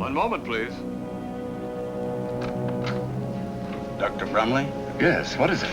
One moment, please. Dr. Bromley? Yes, what is it?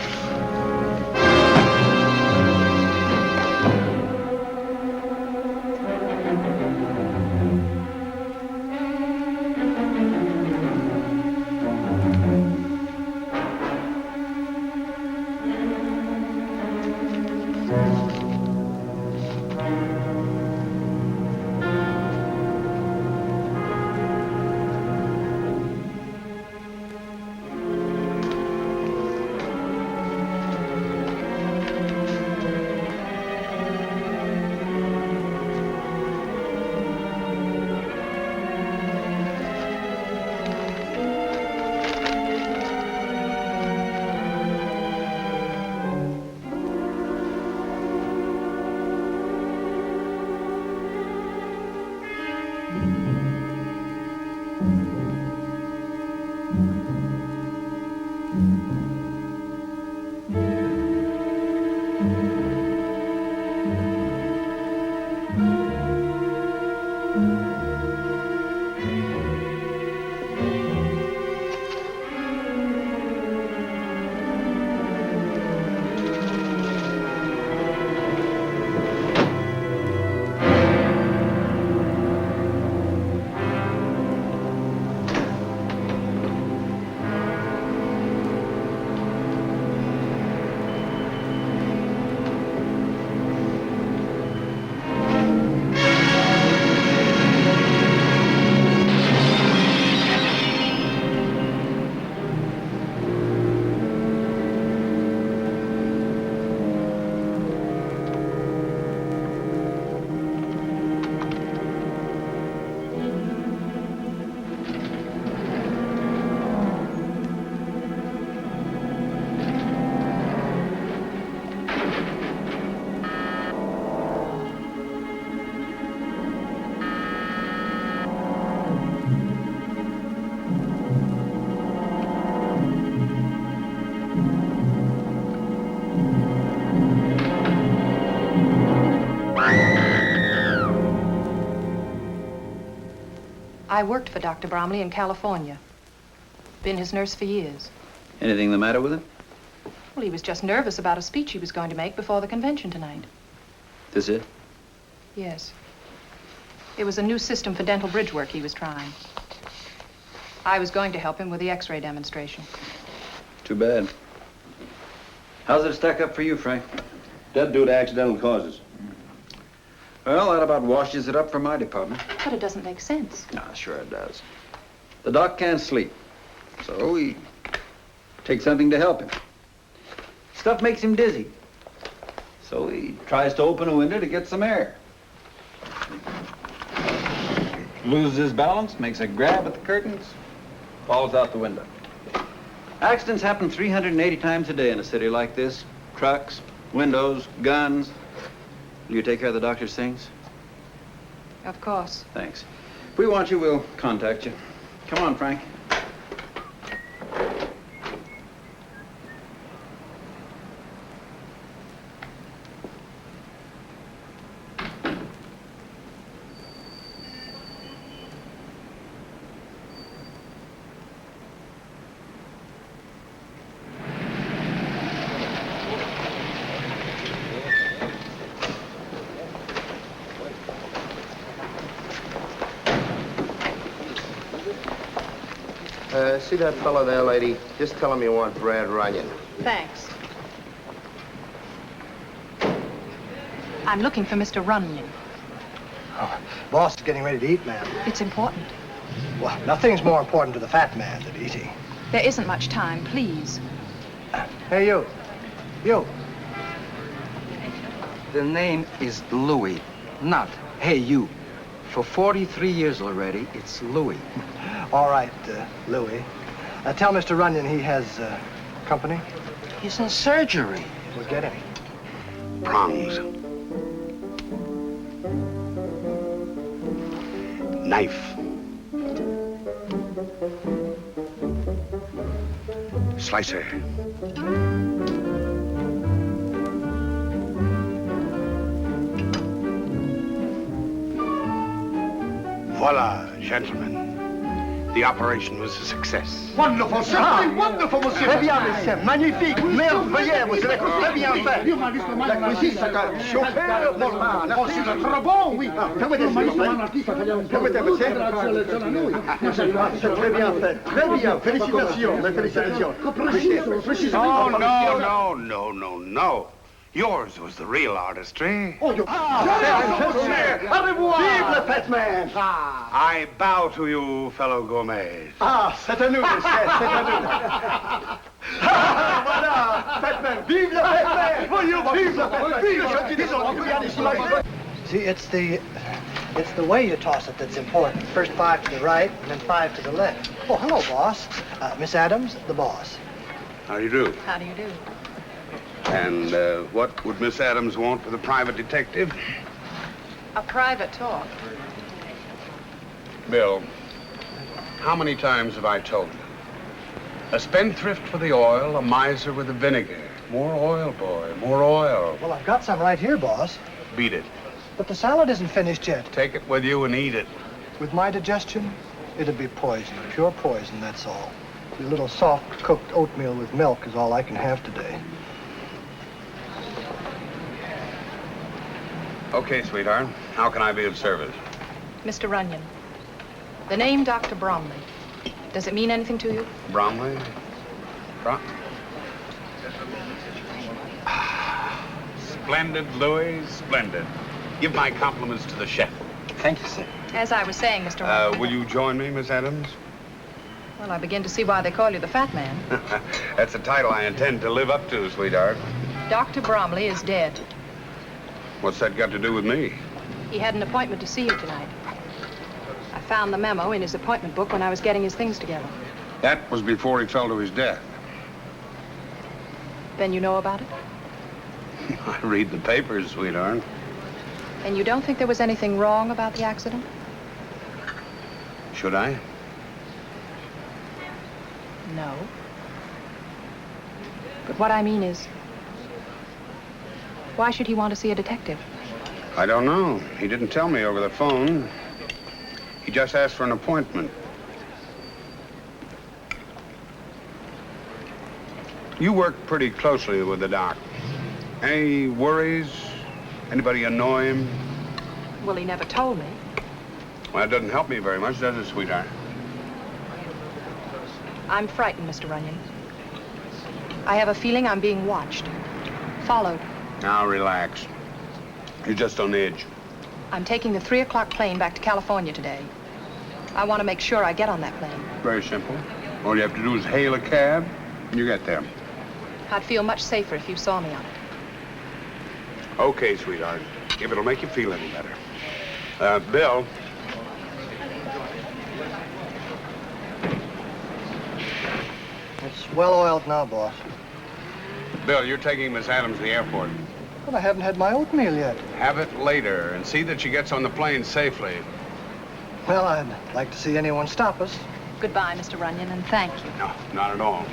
I worked for Dr. Bromley in California. Been his nurse for years. Anything the matter with him? Well, he was just nervous about a speech he was going to make before the convention tonight. This it? Yes. It was a new system for dental bridge work he was trying. I was going to help him with the X-ray demonstration. Too bad. How's it stack up for you, Frank? Dead due to accidental causes. Well, that about washes it up for my department. But it doesn't make sense. Ah, sure it does. The doc can't sleep, so he takes something to help him. Stuff makes him dizzy, so he tries to open a window to get some air. Loses his balance, makes a grab at the curtains, falls out the window. Accidents happen 380 times a day in a city like this. Trucks, windows, guns. Will you take care of the doctor's things? Of course. Thanks. If we want you, we'll contact you. Come on, Frank. See that fellow there, lady? Just tell him you want Brad Runyan. Thanks. I'm looking for Mr. Runyan. Oh, boss is getting ready to eat, ma'am. It's important. Well, nothing's more important to the fat man than eating. There isn't much time, please. Hey, you. You. The name is Louis, not Hey You. For 43 years already, it's Louis. All right, Louis. Tell Mr. Runyan he has company. He's in surgery. We'll get him. Prongs. Knife. Slicer. Voila, gentlemen. The operation was a success. Wonderful, simply wonderful, monsieur. Très bien, monsieur. Magnifique, merveilleux. Vous avez très bien fait. La cuisine, c'est un chauffeur normand. Oh, c'est très bon, oui. Permettez, s'il vous plaît. Permettez, monsieur. C'est très bien fait. Très bien. Félicitations. Mes félicitations. Oh, no. Yours was the real artistry. Au revoir. Vive le Fatman. I bow to you, fellow gourmets. Ah, c'est à nous, monsieur. C'est à nous. Voilà, Fatman. Vive le Fatman. Vive le Fatman. Vive le See, it's the way you toss it that's important. First 5 to the right, and then 5 to the left. Oh, hello, boss. Miss Adams, the boss. How do you do? How do you do? And what would Miss Adams want with a private detective? A private talk. Bill, how many times have I told you? A spendthrift with the oil, a miser with the vinegar. More oil, boy, more oil. Well, I've got some right here, boss. Beat it. But the salad isn't finished yet. Take it with you and eat it. With my digestion, it'd be poison. Pure poison, that's all. A little soft-cooked oatmeal with milk is all I can have today. Okay, sweetheart. How can I be of service? Mr. Runyan, the name Dr. Bromley, does it mean anything to you? Bromley? Splendid, Louis, splendid. Give my compliments to the chef. Thank you, sir. As I was saying, Mr. Runyan. Will you join me, Miss Adams? Well, I begin to see why they call you the Fat Man. That's a title I intend to live up to, sweetheart. Dr. Bromley is dead. What's that got to do with me? He had an appointment to see you tonight. I found the memo in his appointment book when I was getting his things together. That was before he fell to his death. Then you know about it? I read the papers, sweetheart. And you don't think there was anything wrong about the accident? Should I? No. But what I mean is, why should he want to see a detective? I don't know. He didn't tell me over the phone. He just asked for an appointment. You work pretty closely with the doc. Any worries? Anybody annoy him? Well, he never told me. Well, that doesn't help me very much, does it, sweetheart? I'm frightened, Mr. Runyan. I have a feeling I'm being watched, followed. Now, relax. You're just on edge. I'm taking the 3 o'clock plane back to California today. I want to make sure I get on that plane. Very simple. All you have to do is hail a cab, and you get there. I'd feel much safer if you saw me on it. Okay, sweetheart. If it'll make you feel any better. Bill. It's well-oiled now, boss. Bill, you're taking Miss Adams to the airport. But I haven't had my oatmeal yet. Have it later, and see that she gets on the plane safely. Well, I'd like to see anyone stop us. Goodbye, Mr. Runyan, and thank you. No, not at all.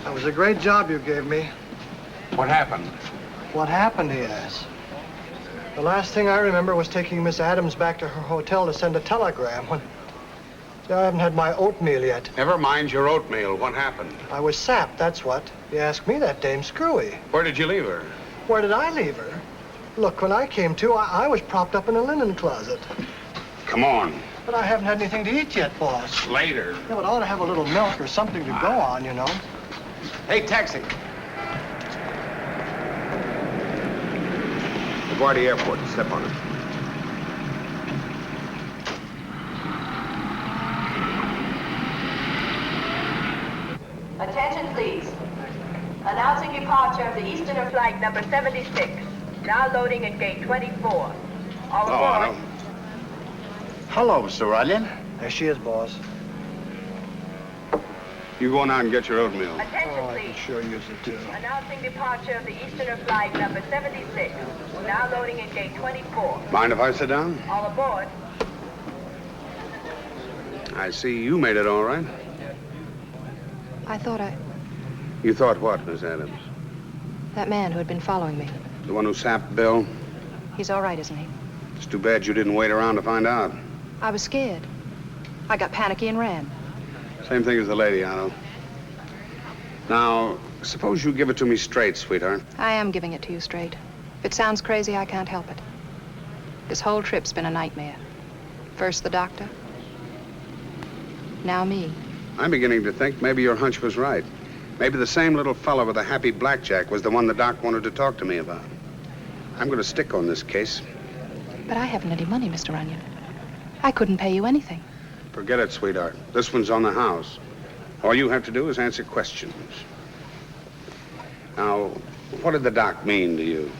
That was a great job you gave me. What happened? What happened, he asks. The last thing I remember was taking Miss Adams back to her hotel to send a telegram when... See, I haven't had my oatmeal yet. Never mind your oatmeal. What happened? I was sapped, that's what. You asked me that, Dame Screwy. Where did you leave her? Where did I leave her? Look, when I came to, I was propped up in a linen closet. Come on. But I haven't had anything to eat yet, boss. Later. Yeah, but I ought to have a little milk or something to go on, you know. Hey, taxi. LaGuardia Airport. Step on it. Attention, please. Announcing departure of the Easterner flight number 76. Now loading at gate 24. All aboard. Hello, Mr. Runyan. There she is, boss. You go on out and get your oatmeal. Attention, I please. could sure use it, too. Announcing departure of the Easterner flight number 76. Now loading at gate 24. Mind if I sit down? All aboard. I see you made it all right. I thought You thought what, Miss Adams? that man who had been following me, The one who sapped Bill? he's all right, isn't he? It's too bad you didn't wait around to find out. I was scared. I got panicky and ran. Same thing as the lady, Otto. Now, suppose you give it to me straight, sweetheart. I am giving it to you straight. If it sounds crazy, I can't help it. This whole trip's been a nightmare. First the doctor, now me. I'm beginning to think maybe your hunch was right. Maybe the same little fellow with the happy blackjack was the one the doc wanted to talk to me about. I'm going to stick on this case. But I haven't any money, Mr. Runyan. I couldn't pay you anything. Forget it, sweetheart. This one's on the house. All you have to do is answer questions. Now, what did the doc mean to you?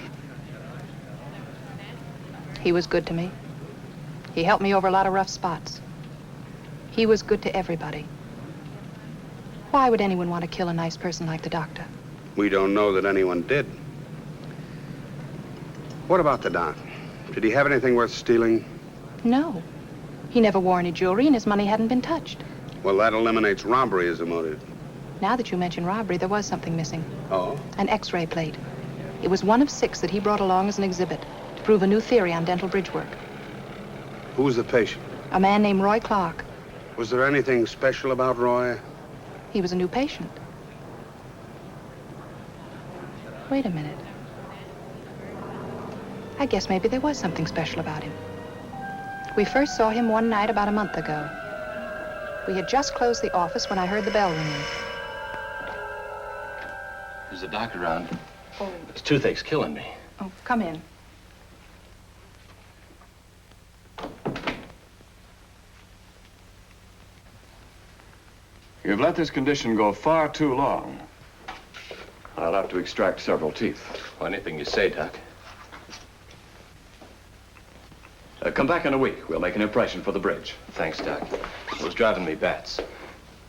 He was good to me. He helped me over a lot of rough spots. He was good to everybody. Why would anyone want to kill a nice person like the doctor? We don't know that anyone did. What about the doc? Did he have anything worth stealing? No. He never wore any jewelry and his money hadn't been touched. Well, that eliminates robbery as a motive. Now that you mention robbery, there was something missing. Oh? An X-ray plate. It was one of 6 that he brought along as an exhibit to prove a new theory on dental bridge work. Who was the patient? A man named Roy Clark. Was there anything special about Roy? He was a new patient. Wait a minute. I guess maybe there was something special about him. We first saw him one night about a month ago. We had just closed the office when I heard the bell ringing. Is the doctor around? Oh. His toothache's killing me. Oh, come in. You've let this condition go far too long. I'll have to extract several teeth. Well, anything you say, Doc. Come back in a week. We'll make an impression for the bridge. Thanks, Doc. It was driving me bats.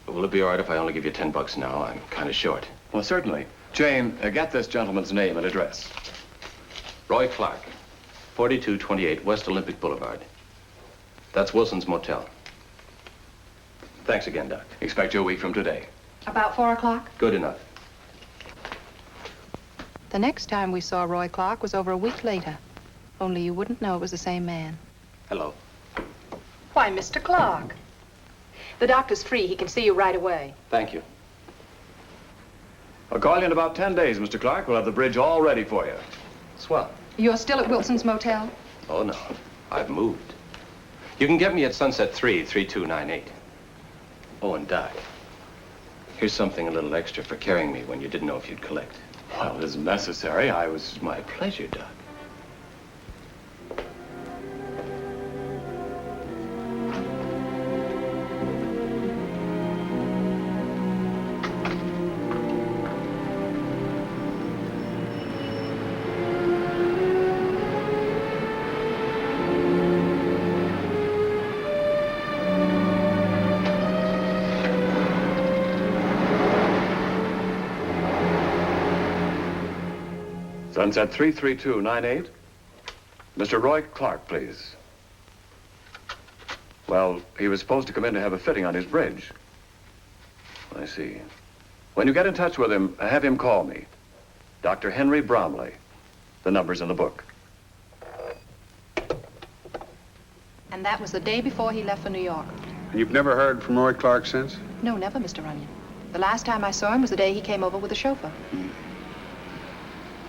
But will it be all right if I only give you $10 now? I'm kind of short. Well, certainly. Jane, get this gentleman's name and address. Roy Clark, 4228 West Olympic Boulevard. That's Wilson's Motel. Thanks again, Doc. Expect you a week from today. About 4 o'clock? Good enough. The next time we saw Roy Clark was over a week later. Only you wouldn't know it was the same man. Hello. Why, Mr. Clark. The doctor's free. He can see you right away. Thank you. I'll call you in about 10 days, Mr. Clark. We'll have the bridge all ready for you. Swell. You're still at Wilson's Motel? Oh, no. I've moved. You can get me at Sunset 3, 3298. Oh, and Doc, here's something a little extra for carrying me when you didn't know if you'd collect. Well, it isn't necessary. It's my pleasure, Doc. Sunset 33298. Mr. Roy Clark, please. Well, he was supposed to come in to have a fitting on his bridge. I see. When you get in touch with him, have him call me. Dr. Henry Bromley. The number's in the book. And that was the day before he left for New York. And you've never heard from Roy Clark since? No, never, Mr. Runyan. The last time I saw him was the day he came over with the chauffeur.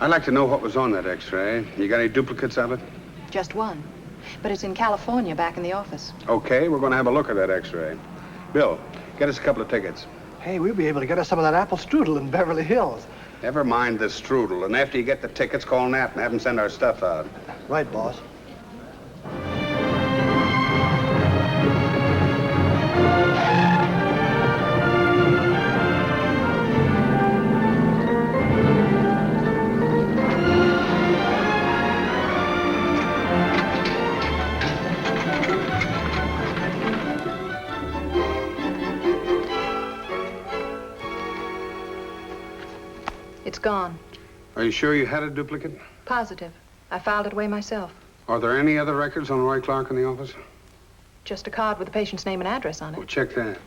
I'd like to know what was on that X-ray. You got any duplicates of it? Just one. But it's in California, back in the office. Okay, we're going to have a look at that X-ray. Bill, get us a couple of tickets. Hey, we'll be able to get us some of that apple strudel in Beverly Hills. Never mind the strudel. And after you get the tickets, call Nat and have him send our stuff out. Right, boss. It's gone. Are you sure you had a duplicate? Positive. I filed it away myself. Are there any other records on Roy Clark in the office? Just a card with the patient's name and address on it. Well, check that.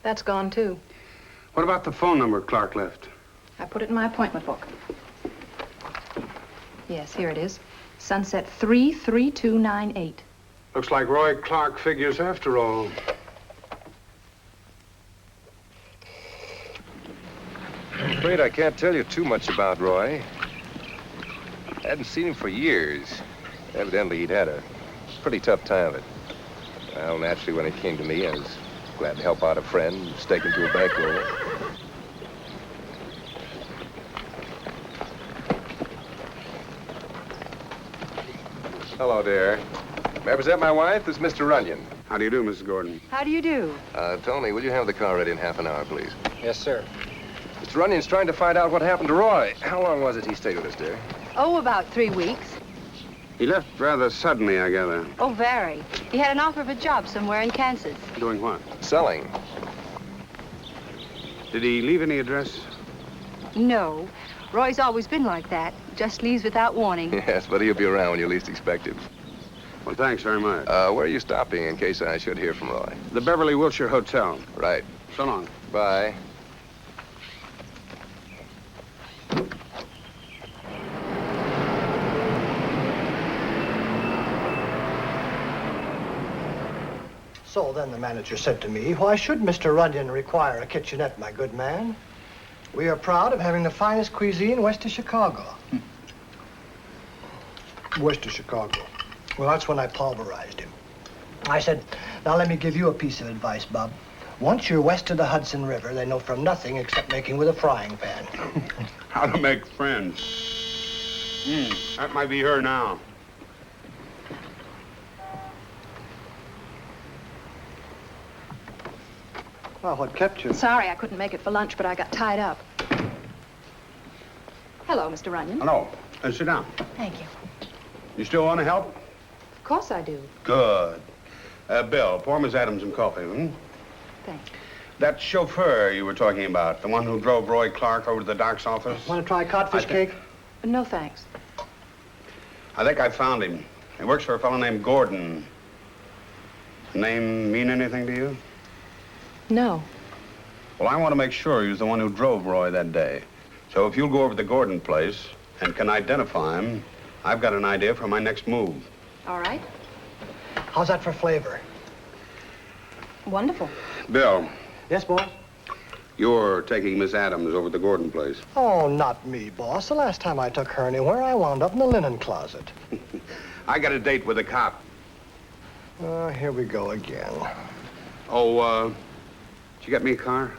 That's gone, too. What about the phone number Clark left? I put it in my appointment book. Yes, here it is. Sunset 33298. Looks like Roy Clark figures after all. I'm afraid I can't tell you too much about Roy. I hadn't seen him for years. Evidently, he'd had a pretty tough time of it. Well, naturally, when it came to me, I was glad to help out a friend, stake into a bankroll. Hello, dear. May I present my wife? This is Mr. Runyan. How do you do, Mrs. Gordon? How do you do? Tony, will you have the car ready in half an hour, please? Yes, sir. Mr. Runyan's trying to find out what happened to Roy. How long was it he stayed with us, dear? Oh, about 3 weeks. He left rather suddenly, I gather. Oh, very. He had an offer of a job somewhere in Kansas. Doing what? Selling. Did he leave any address? No. Roy's always been like that. Just leaves without warning. Yes, but he'll be around when you least expect him. Well, thanks very much. Where are you stopping in case I should hear from Roy? The Beverly Wilshire Hotel. Right. So long. Bye. So then the manager said to me, why should Mr. Runyan require a kitchenette, my good man? We are proud of having the finest cuisine west of Chicago. West of Chicago. Well, that's when I pulverized him. I said, now let me give you a piece of advice, Bob. Once you're west of the Hudson River, they know from nothing except making with a frying pan. How to make friends. That might be her now. Well, what kept you? Sorry, I couldn't make it for lunch, but I got tied up. Hello, Mr. Runyan. Hello. Sit down. Thank you. You still want to help? Of course I do. Good. Bill, pour Miss Adams some coffee, hmm? Thanks. That chauffeur you were talking about, the one who drove Roy Clark over to the doc's office? Want to try codfish cake? No, thanks. I think I found him. He works for a fellow named Gordon. Name mean anything to you? No. Well, I want to make sure he was the one who drove Roy that day. So if you'll go over to the Gordon place and can identify him, I've got an idea for my next move. All right. How's that for flavor? Wonderful. Bill. Yes, boss? You're taking Miss Adams over to the Gordon place. Oh, not me, boss. The last time I took her anywhere, I wound up in the linen closet. I got a date with a cop. Here we go again. Oh, did you get me a car?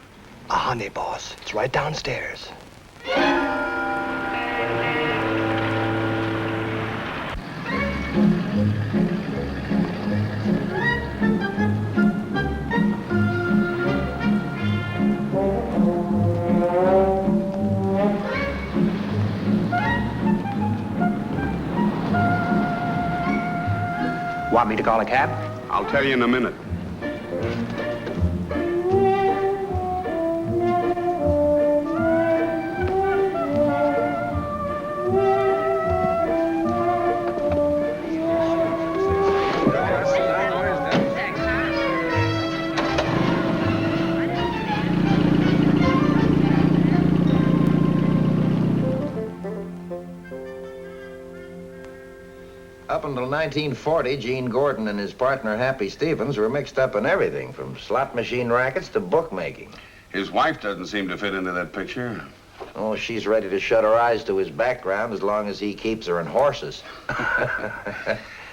A honey, boss. It's right downstairs. Want me to call a cab? I'll tell you in a minute. Up until 1940, Gene Gordon and his partner, Happy Stevens, were mixed up in everything, from slot machine rackets to bookmaking. His wife doesn't seem to fit into that picture. Oh, she's ready to shut her eyes to his background as long as he keeps her in horses.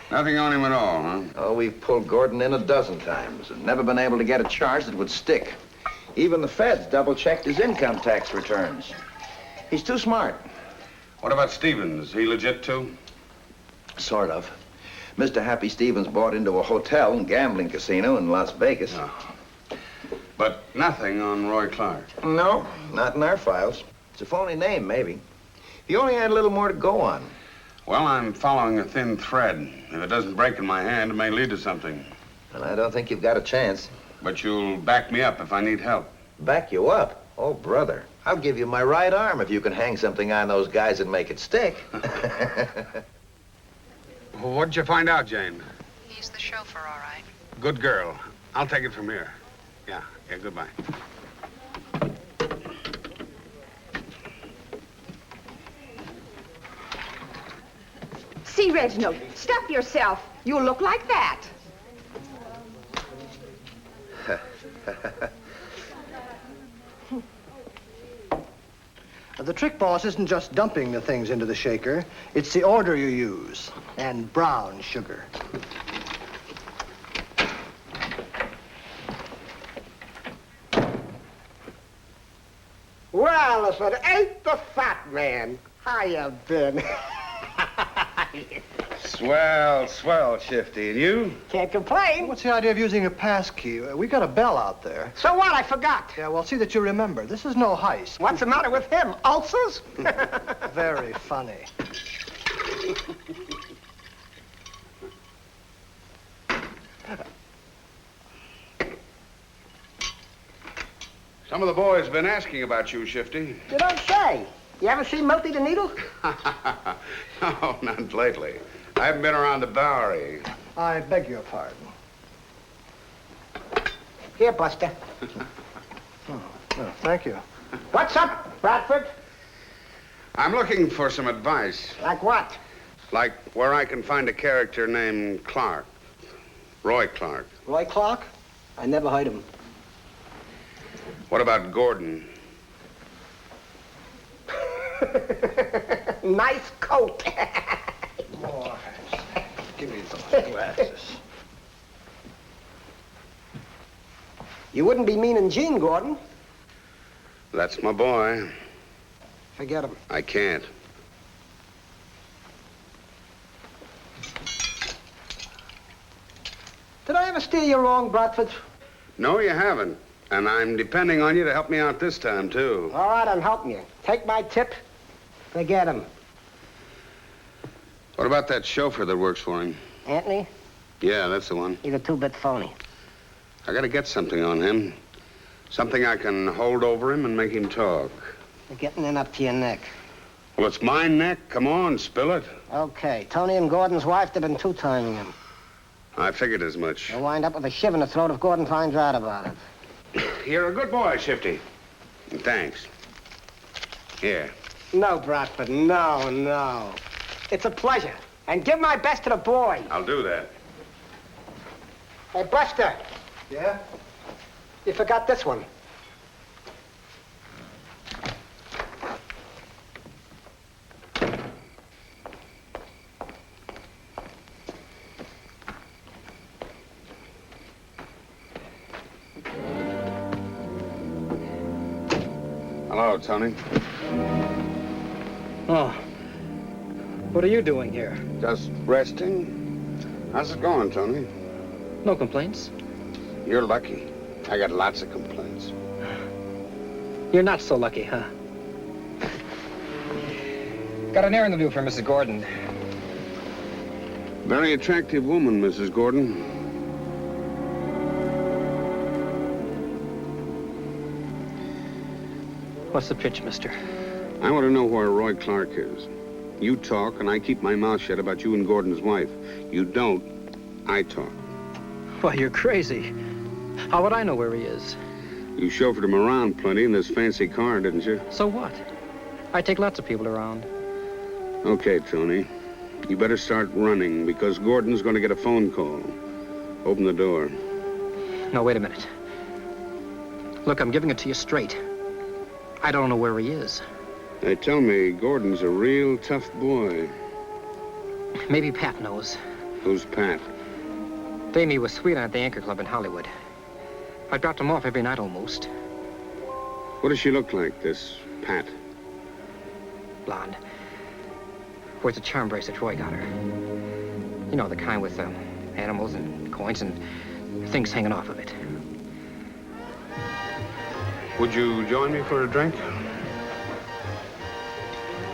Nothing on him at all, huh? Oh, we've pulled Gordon in a dozen times and never been able to get a charge that would stick. Even the feds double-checked his income tax returns. He's too smart. What about Stevens? Is he legit, too? Sort of. Mr. Happy Stevens bought into a hotel and gambling casino in Las Vegas. Oh. But nothing on Roy Clark. No, not in our files. It's a phony name, maybe. He only had a little more to go on. Well, I'm following a thin thread. If it doesn't break in my hand, it may lead to something. Well, I don't think you've got a chance. But you'll back me up if I need help. Back you up? Oh, brother. I'll give you my right arm if you can hang something on those guys and make it stick. What'd you find out, Jane? He's the chauffeur, all right. Good girl. I'll take it from here. Yeah, goodbye. See, Reginald, stop yourself. You'll look like that. The trick, boss, isn't just dumping the things into the shaker. It's the order you use. And brown sugar. Well, if it ain't the fat man. How you been? Swell, Shifty. And you? Can't complain. What's the idea of using a pass key? We got a bell out there. So what? I forgot. Yeah, well, see that you remember. This is no heist. What's the matter with him? Ulcers? Very funny. Some of the boys have been asking about you, Shifty. You don't say. You ever seen Milty the Needle? No, not lately. I haven't been around the Bowery. I beg your pardon. Here, Buster. Oh, thank you. What's up, Bradford? I'm looking for some advice. Like what? Like where I can find a character named Clark. Roy Clark. Roy Clark? I never heard him. What about Gordon? Nice coat. Boy, give me those glasses. You wouldn't be meaning Gene, Gordon. That's my boy. Forget him. I can't. Did I ever steer you wrong, Bradford? No, you haven't. And I'm depending on you to help me out this time, too. All right, I'm helping you. Take my tip. Forget him. What about that chauffeur that works for him? Anthony? Yeah, that's the one. He's a two-bit phony. I gotta get something on him. Something I can hold over him and make him talk. You're getting in up to your neck. Well, it's my neck. Come on, spill it. Okay. Tony and Gordon's wife, they've been two-timing him. I figured as much. They'll wind up with a shiv in the throat if Gordon finds out about it. You're a good boy, Shifty. Thanks. Here. No, Bradford, no. It's a pleasure. And give my best to the boy. I'll do that. Hey, Buster. Yeah? You forgot this one. Hello, Tony. Oh. What are you doing here? Just resting. How's it going, Tony? No complaints. You're lucky. I got lots of complaints. You're not so lucky, huh? Got an errand to do for Mrs. Gordon. Very attractive woman, Mrs. Gordon. What's the pitch, mister? I want to know where Roy Clark is. You talk, and I keep my mouth shut about you and Gordon's wife. You don't, I talk. Why, you're crazy. How would I know where he is? You chauffeured him around plenty in this fancy car, didn't you? So what? I take lots of people around. Okay, Tony. You better start running, because Gordon's going to get a phone call. Open the door. No, wait a minute. Look, I'm giving it to you straight. I don't know where he is. They tell me Gordon's a real tough boy. Maybe Pat knows. Who's Pat? They meet with Sweetheart at the Anchor Club in Hollywood. I dropped him off every night almost. What does she look like, this Pat? Blonde. Wears a charm bracelet Roy got her. You know, the kind with animals and coins and things hanging off of it. Would you join me for a drink?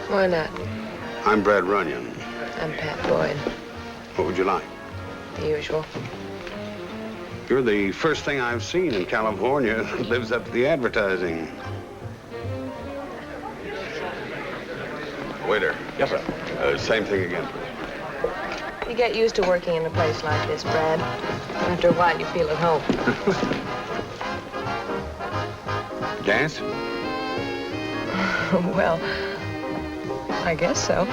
Why not? I'm Brad Runyan. I'm Pat Boyd. What would you like? The usual. You're the first thing I've seen in California that lives up to the advertising. Waiter. Yes, sir. Same thing again. You get used to working in a place like this, Brad. After a while, you feel at home. Gas? Well, I guess so.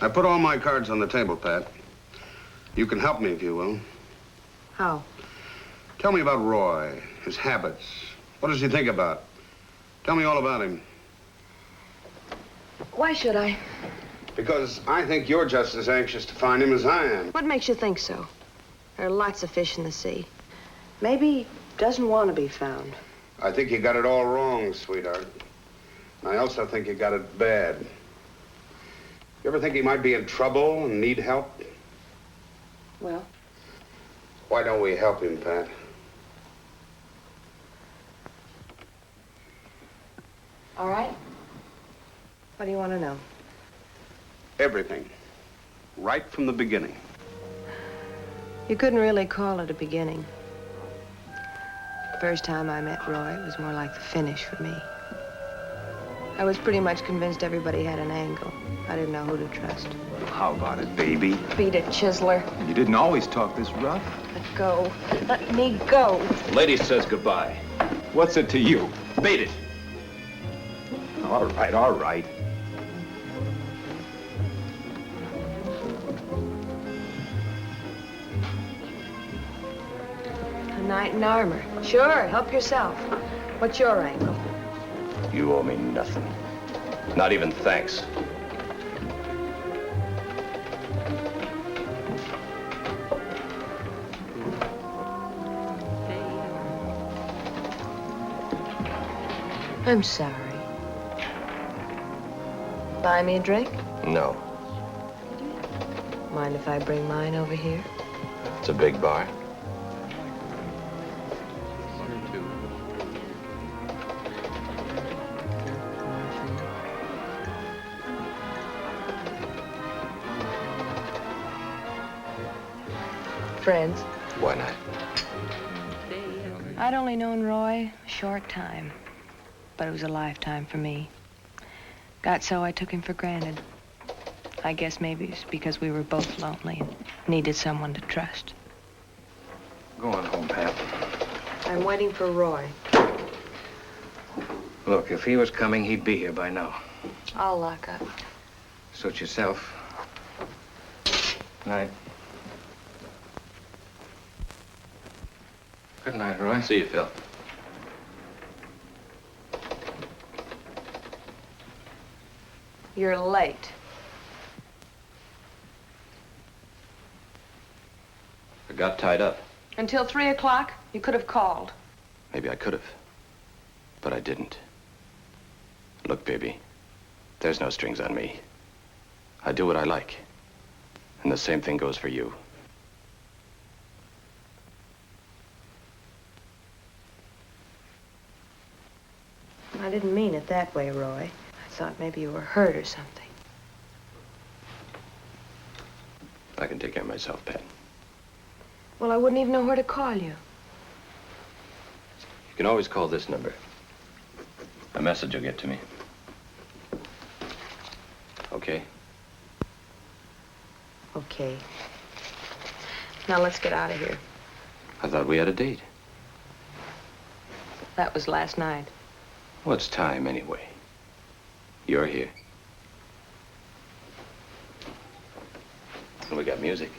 I put all my cards on the table, Pat. You can help me if you will. How? Tell me about Roy, his habits. What does he think about? Tell me all about him. Why should I? Because I think you're just as anxious to find him as I am. What makes you think so? There are lots of fish in the sea. Maybe he doesn't want to be found. I think you got it all wrong, sweetheart. And I also think you got it bad. You ever think he might be in trouble and need help? Well? Why don't we help him, Pat? All right. What do you want to know? Everything. Right from the beginning. You couldn't really call it a beginning. The first time I met Roy, it was more like the finish for me. I was pretty much convinced everybody had an angle. I didn't know who to trust. How about it, baby? Beat it, Chiseler. You didn't always talk this rough. Let go. Let me go. Lady says goodbye. What's it to you? Beat it. All right, all right. A knight in armor. Sure, help yourself. What's your angle? You owe me nothing. Not even thanks. I'm sorry. Buy me a drink? No. Mind if I bring mine over here? It's a big bar. Friends? Why not? I'd only known Roy a short time, but it was a lifetime for me. Got so I took him for granted. I guess maybe it's because we were both lonely and needed someone to trust. Go on home, Pat. I'm waiting for Roy. Look, if he was coming, he'd be here by now. I'll lock up. Suit yourself. Night. Good night, Roy. See you, Phil. You're late. I got tied up. Until 3 o'clock, you could have called. Maybe I could have, but I didn't. Look, baby, there's no strings on me. I do what I like, and the same thing goes for you. I didn't mean it that way, Roy. I thought maybe you were hurt or something. I can take care of myself, Pat. Well, I wouldn't even know where to call you. You can always call this number. A message will get to me. Okay? Okay. Now let's get out of here. I thought we had a date. That was last night. What's time, anyway? You're here. when we got music.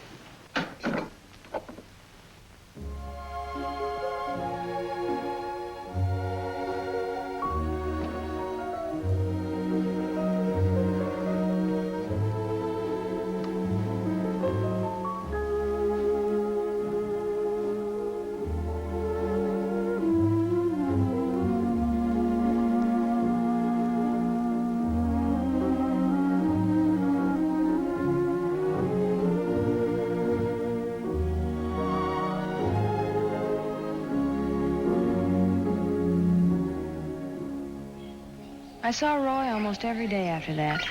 I saw Roy almost every day after that,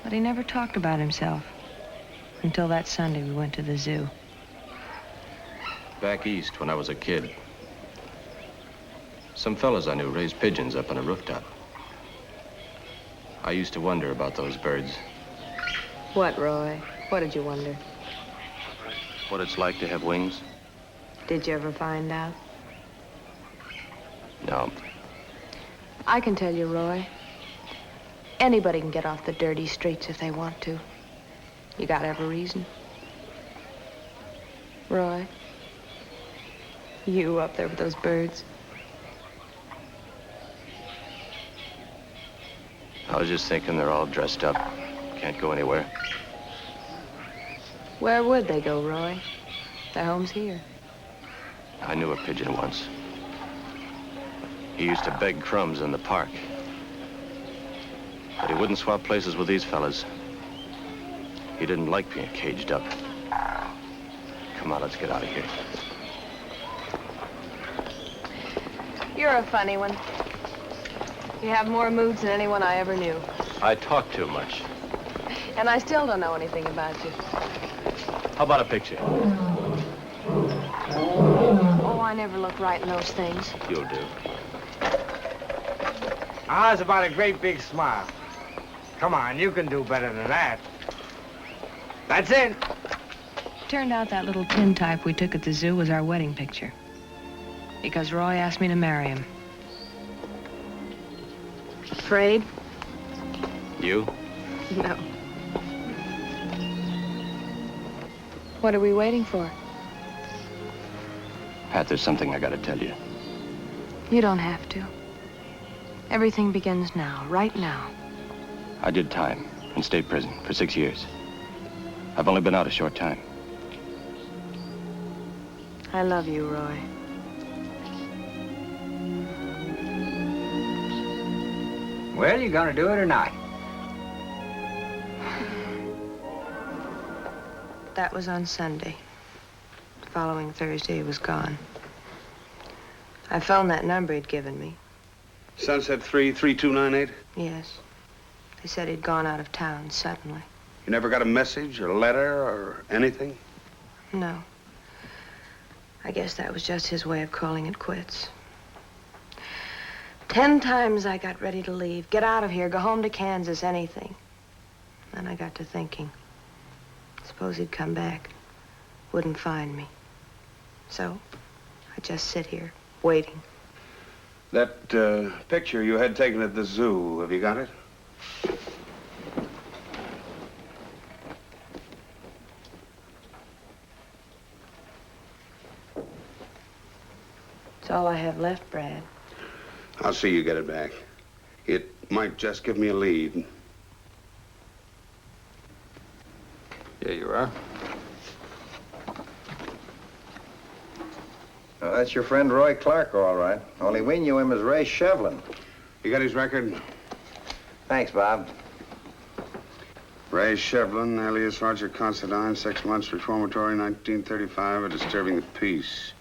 but he never talked about himself until that Sunday we went to the zoo. Back east, when I was a kid, some fellas I knew raised pigeons up on a rooftop. I used to wonder about those birds. What, Roy? What did you wonder? What it's like to have wings? Did you ever find out? No. I can tell you, Roy. Anybody can get off the dirty streets if they want to. You gotta have a reason. Roy, you up there with those birds. I was just thinking they're all dressed up. Can't go anywhere. Where would they go, Roy? Their home's here. I knew a pigeon once. He used to beg crumbs in the park. But he wouldn't swap places with these fellas. He didn't like being caged up. Come on, let's get out of here. You're a funny one. You have more moods than anyone I ever knew. I talk too much. And I still don't know anything about you. How about a picture? Oh, I never look right in those things. You'll do. How's about a great big smile? Come on, you can do better than that. That's it. Turned out that little tintype we took at the zoo was our wedding picture. Because Roy asked me to marry him. Afraid? You? No. What are we waiting for? Pat, there's something I gotta tell you. You don't have to. Everything begins now, right now. I did time in state prison for 6 years. I've only been out a short time. I love you, Roy. Well, you gonna do it or not? That was on Sunday. The following Thursday, he was gone. I phoned that number he'd given me. Sunset 3, 3298? Yes. They said he'd gone out of town suddenly. You never got a message or letter or anything? No. I guess that was just his way of calling it quits. 10 times I got ready to leave, get out of here, go home to Kansas, anything. Then I got to thinking. Suppose he'd come back, wouldn't find me. So I just sit here, waiting. That picture you had taken at the zoo, have you got it? It's all I have left, Brad. I'll see you get it back. It might just give me a lead. Here you are. Oh, that's your friend Roy Clark, all right. Only we knew him as Ray Shevlin. You got his record? Thanks, Bob. Ray Shevlin, alias Roger Considine, 6 months reformatory, 1935, for disturbing the peace.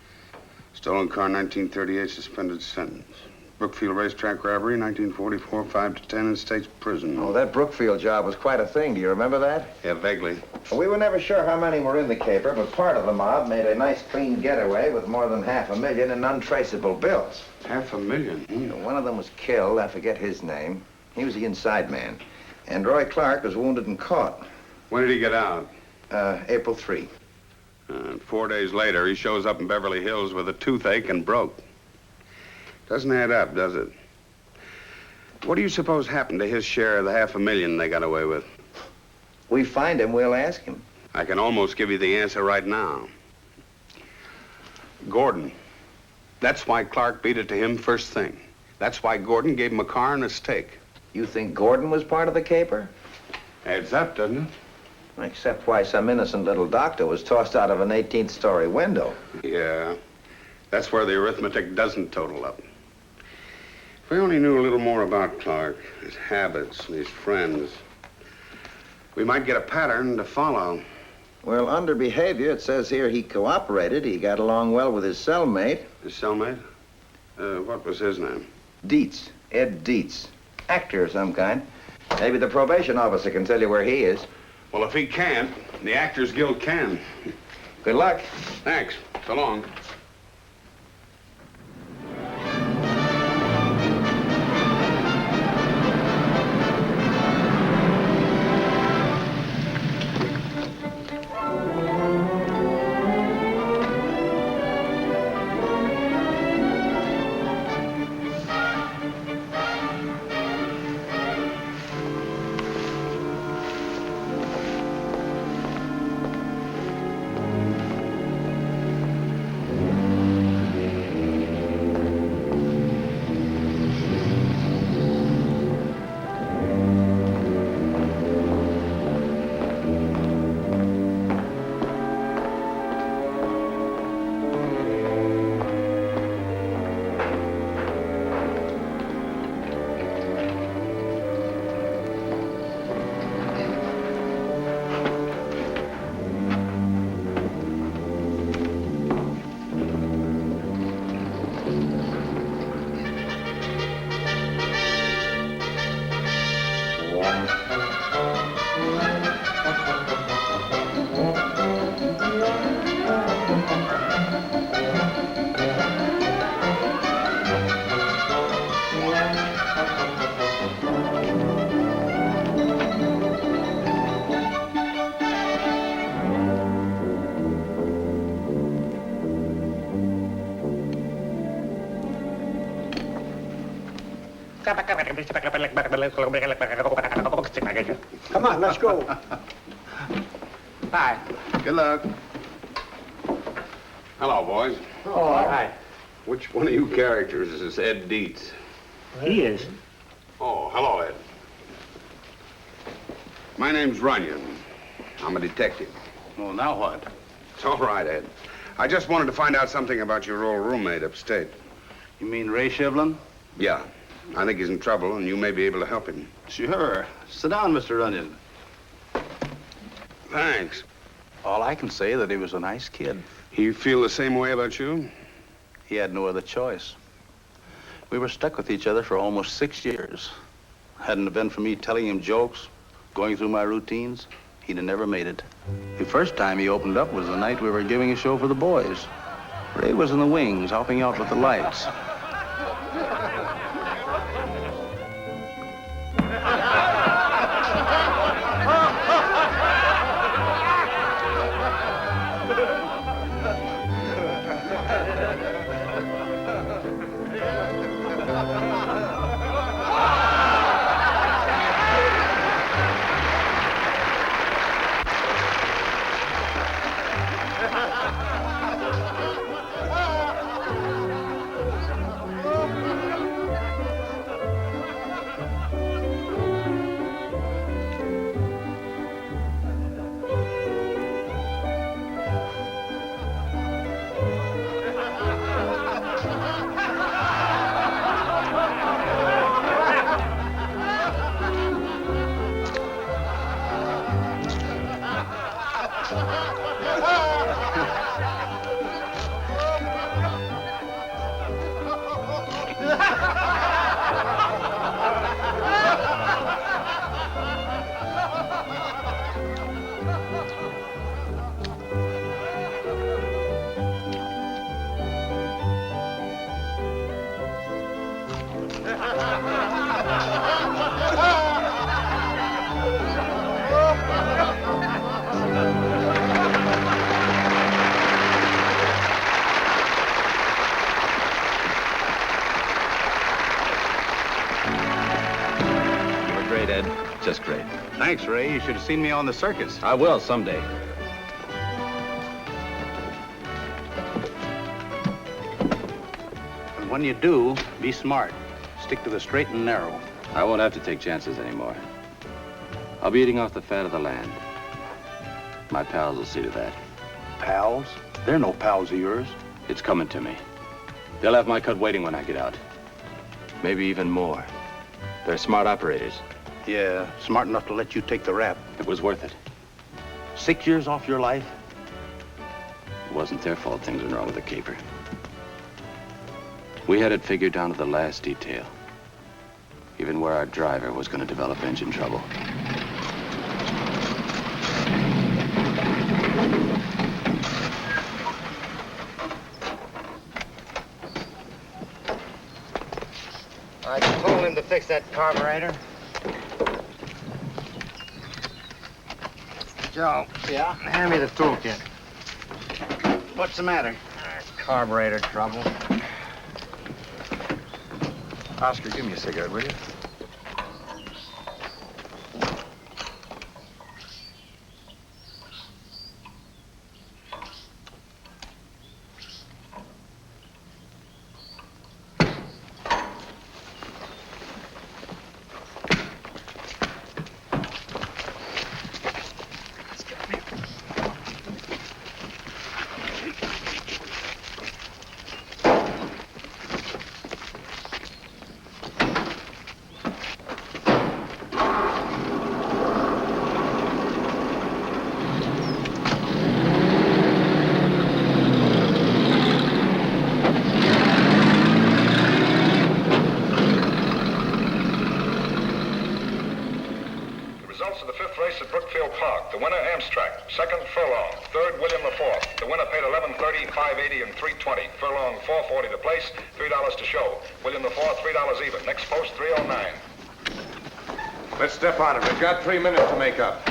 Stolen car, 1938, suspended sentence. Brookfield racetrack robbery, 1944, 5 to 10 in state's prison. Oh, that Brookfield job was quite a thing. Do you remember that? Yeah, vaguely. We were never sure how many were in the caper, but part of the mob made a nice, clean getaway with more than $500,000 in untraceable bills. $500,000? One of them was killed. I forget his name. He was the inside man. And Roy Clark was wounded and caught. When did he get out? April 3. 4 days later, he shows up in Beverly Hills with a toothache and broke. Doesn't add up, does it? What do you suppose happened to his share of the $500,000 they got away with? We find him, we'll ask him. I can almost give you the answer right now. Gordon. That's why Clark beat it to him first thing. That's why Gordon gave him a car and a steak. You think Gordon was part of the caper? Adds up, doesn't it? Except why some innocent little doctor was tossed out of an 18th-story window. Yeah. That's where the arithmetic doesn't total up. If we only knew a little more about Clark, his habits, and his friends, we might get a pattern to follow. Well, under behavior, it says here he cooperated. He got along well with his cellmate. His cellmate? What was his name? Dietz. Ed Dietz. Actor of some kind. Maybe the probation officer can tell you where he is. Well, if he can't, the Actors Guild can. Good luck. Thanks. So long. Come on, let's go. Hi. Good luck. Hello, boys. Oh, hi. Which one of you characters is this Ed Dietz? He is. Oh, hello, Ed. My name's Runyan. I'm a detective. Well, now what? It's all right, Ed. I just wanted to find out something about your old roommate upstate. You mean Ray Shivlin? Yeah. I think he's in trouble, and you may be able to help him. Sure. Sit down, Mr. Runyan. Thanks. All I can say is that he was a nice kid. You feel the same way about you? He had no other choice. We were stuck with each other for almost 6 years. Hadn't it been for me telling him jokes, going through my routines, he'd have never made it. The first time he opened up was the night we were giving a show for the boys. Ray was in the wings, helping out with the lights. Just great. Thanks, Ray. You should have seen me on the circus. I will someday. when you do, be smart. Stick to the straight and narrow. I won't have to take chances anymore. I'll be eating off the fat of the land. My pals will see to that. Pals? They're no pals of yours. It's coming to me. They'll have my cut waiting when I get out. Maybe even more. They're smart operators. Yeah, smart enough to let you take the rap. It was worth it. 6 years off your life? It wasn't their fault things went wrong with the caper. We had it figured down to the last detail. Even where our driver was going to develop engine trouble. I told him to fix that carburetor. Joe. Yeah? Hand me the toolkit. What's the matter? Carburetor trouble. Oscar, give me a cigarette, will you? Results of the fifth race at Brookfield Park. The winner, Amstrack. Second, Furlong. Third, William IV. The winner paid $11.30, $5.80, and $3.20. Furlong, $4.40 to place, $3 to show. William IV, $3 even. Next post, $3.09. Let's step on it. We've got 3 minutes to make up.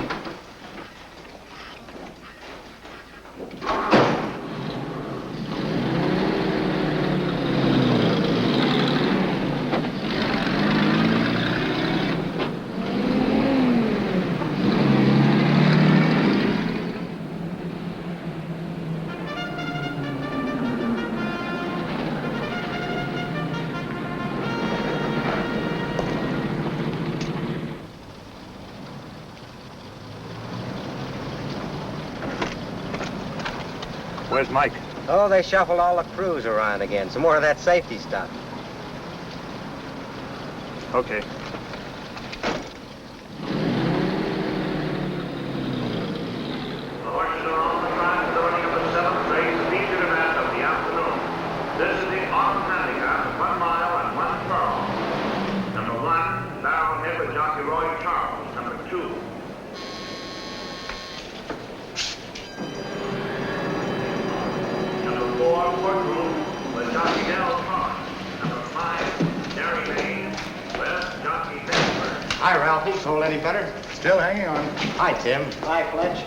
Where's Mike? Oh, they shuffled all the crews around again. Some more of that safety stuff. Okay. The horses are on the track, starting of the seventh race, featured event of the afternoon. This is the autumn handicap, 1 mile and 1 furlong. Number 1, Barrel Head with jockey Roy Charles. Number 2. Number 4, Courtroom with jockey Del Clark. Number 5, Derry Hayes with jockey Denver. Hi, Ralphie. Sold any better? Still hanging on. Hi, Tim. Hi, Fletch.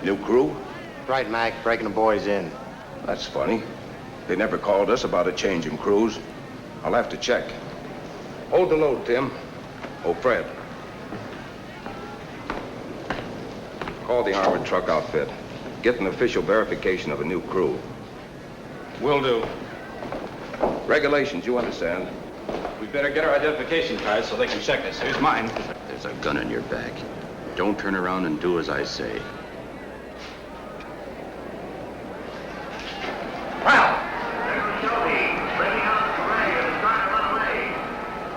New crew? Right, Mac. Breaking the boys in. That's funny. They never called us about a change in crews. I'll have to check. Hold the load, Tim. Oh, Fred. Call the armored truck outfit. Get an official verification of a new crew. Will do. Regulations, you understand. We better get our identification cards so they can check us. Here's mine. There's a gun in your back. Don't turn around and do as I say.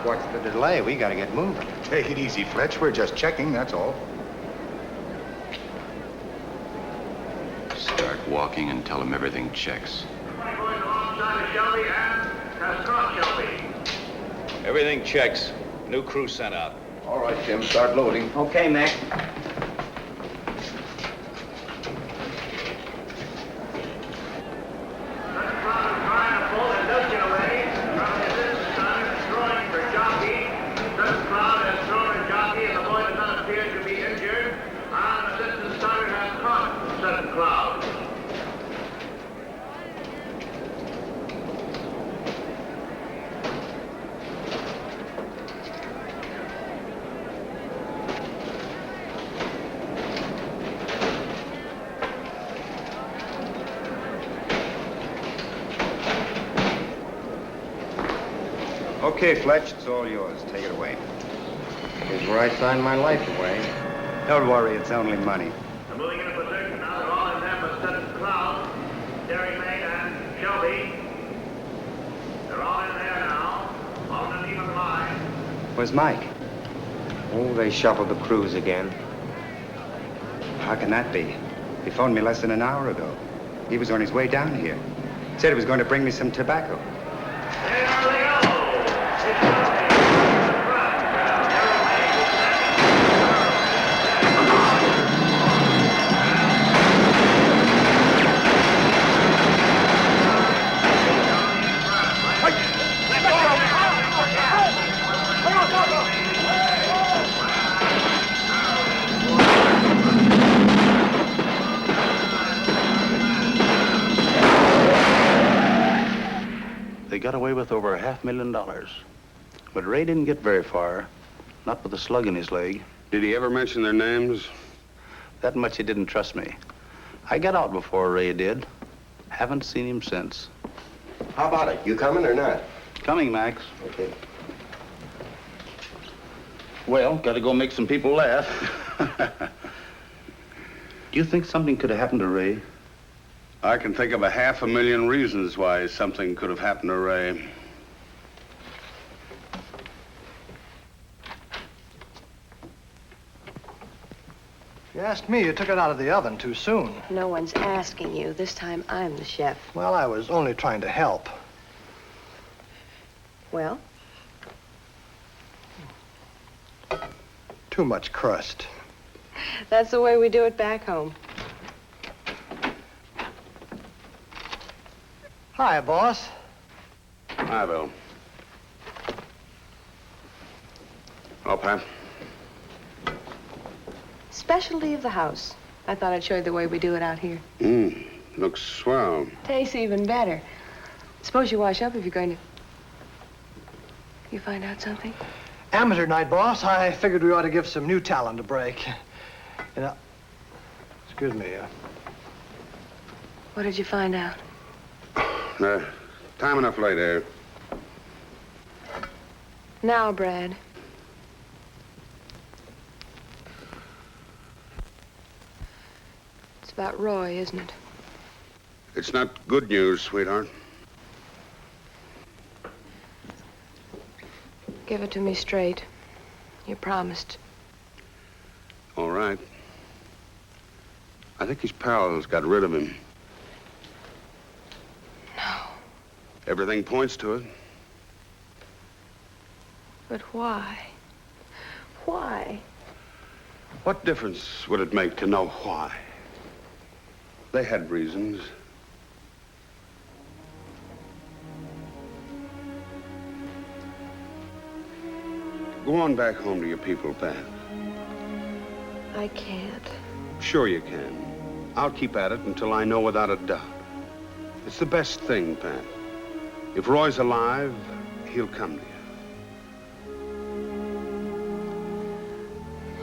What's the delay? We gotta get moving. Take it easy, Fletch. We're just checking, that's all. Start walking and tell them everything checks. Everything checks. New crew sent out. All right, Tim, start loading. Okay, Mac. Okay, Fletch, it's all yours. Take it away. Here's where I signed my life away. Don't worry, it's only money. They're moving into position now. They're all in there but Stetson Cloud, Terry May, and Shelby. They're all in there now. All in an even line. Where's Mike? Oh, they shuffled the crews again. How can that be? He phoned me less than an hour ago. He was on his way down here. Said he was going to bring me some tobacco. They got away with over $500,000. But Ray didn't get very far, not with a slug in his leg. Did he ever mention their names? That much he didn't trust me. I got out before Ray did. Haven't seen him since. How about it? You coming or not? Coming, Max. Okay. Well, gotta go make some people laugh. Do you think something could have happened to Ray? I can think of 500,000 reasons why something could have happened to Ray. You asked me, you took it out of the oven too soon. No one's asking you. This time I'm the chef. Well, I was only trying to help. Well? Too much crust. That's the way we do it back home. Hi, boss. Hi, Bill. Oh, Pat. Specialty of the house. I thought I'd show you the way we do it out here. Looks swell. Tastes even better. Suppose you wash up if you're going to... You find out something? Amateur night, boss. I figured we ought to give some new talent a break. You know... Excuse me, What did you find out? Time enough later. Now, Brad. It's about Roy, isn't it? It's not good news, sweetheart. Give it to me straight. You promised. All right. I think his pals got rid of him. No. Everything points to it. But why? Why? What difference would it make to know why? They had reasons. Go on back home to your people, Pat. I can't. Sure you can. I'll keep at it until I know without a doubt. It's the best thing, Pat. If Roy's alive, he'll come to you.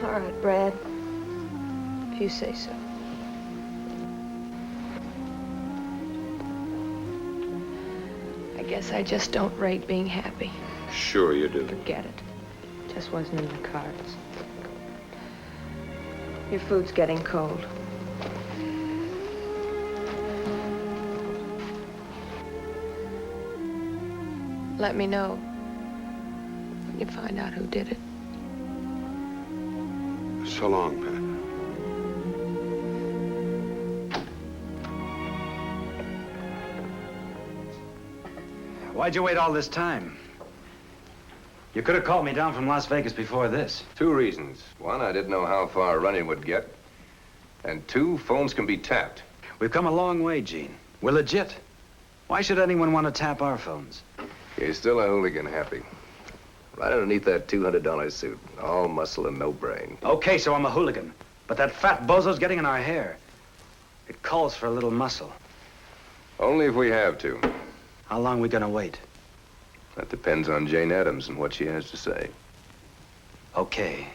All right, Brad. If you say so. I guess I just don't rate being happy. Sure you do. Forget it. Just wasn't in the cards. Your food's getting cold. Let me know when you find out who did it. So long, Pat. Why'd you wait all this time? You could have called me down from Las Vegas before this. 2 reasons. 1, I didn't know how far Runyan would get. And 2, phones can be tapped. We've come a long way, Gene. We're legit. Why should anyone want to tap our phones? You're still a hooligan, Happy. Right underneath that $200 suit. All muscle and no brain. Okay, so I'm a hooligan. But that fat bozo's getting in our hair. It calls for a little muscle. Only if we have to. How long are we gonna wait? That depends on Jane Addams and what she has to say. Okay.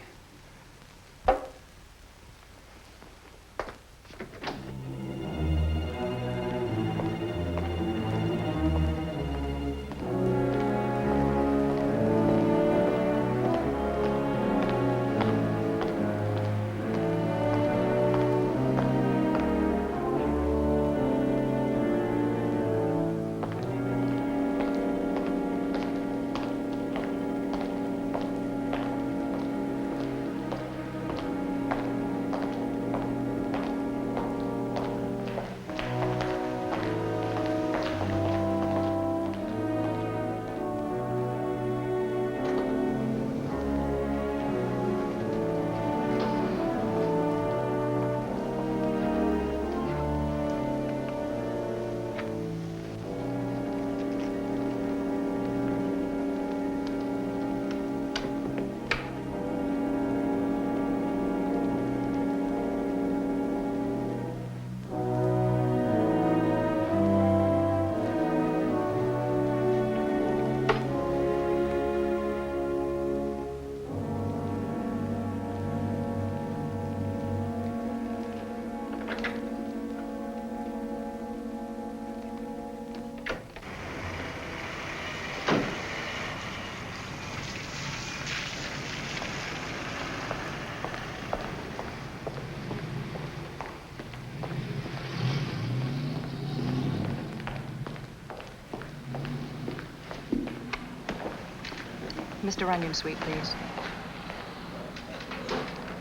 Mr. Runyan's suite, please.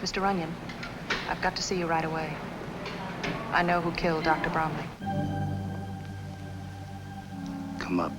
Mr. Runyan, I've got to see you right away. I know who killed Dr. Bromley. Come up.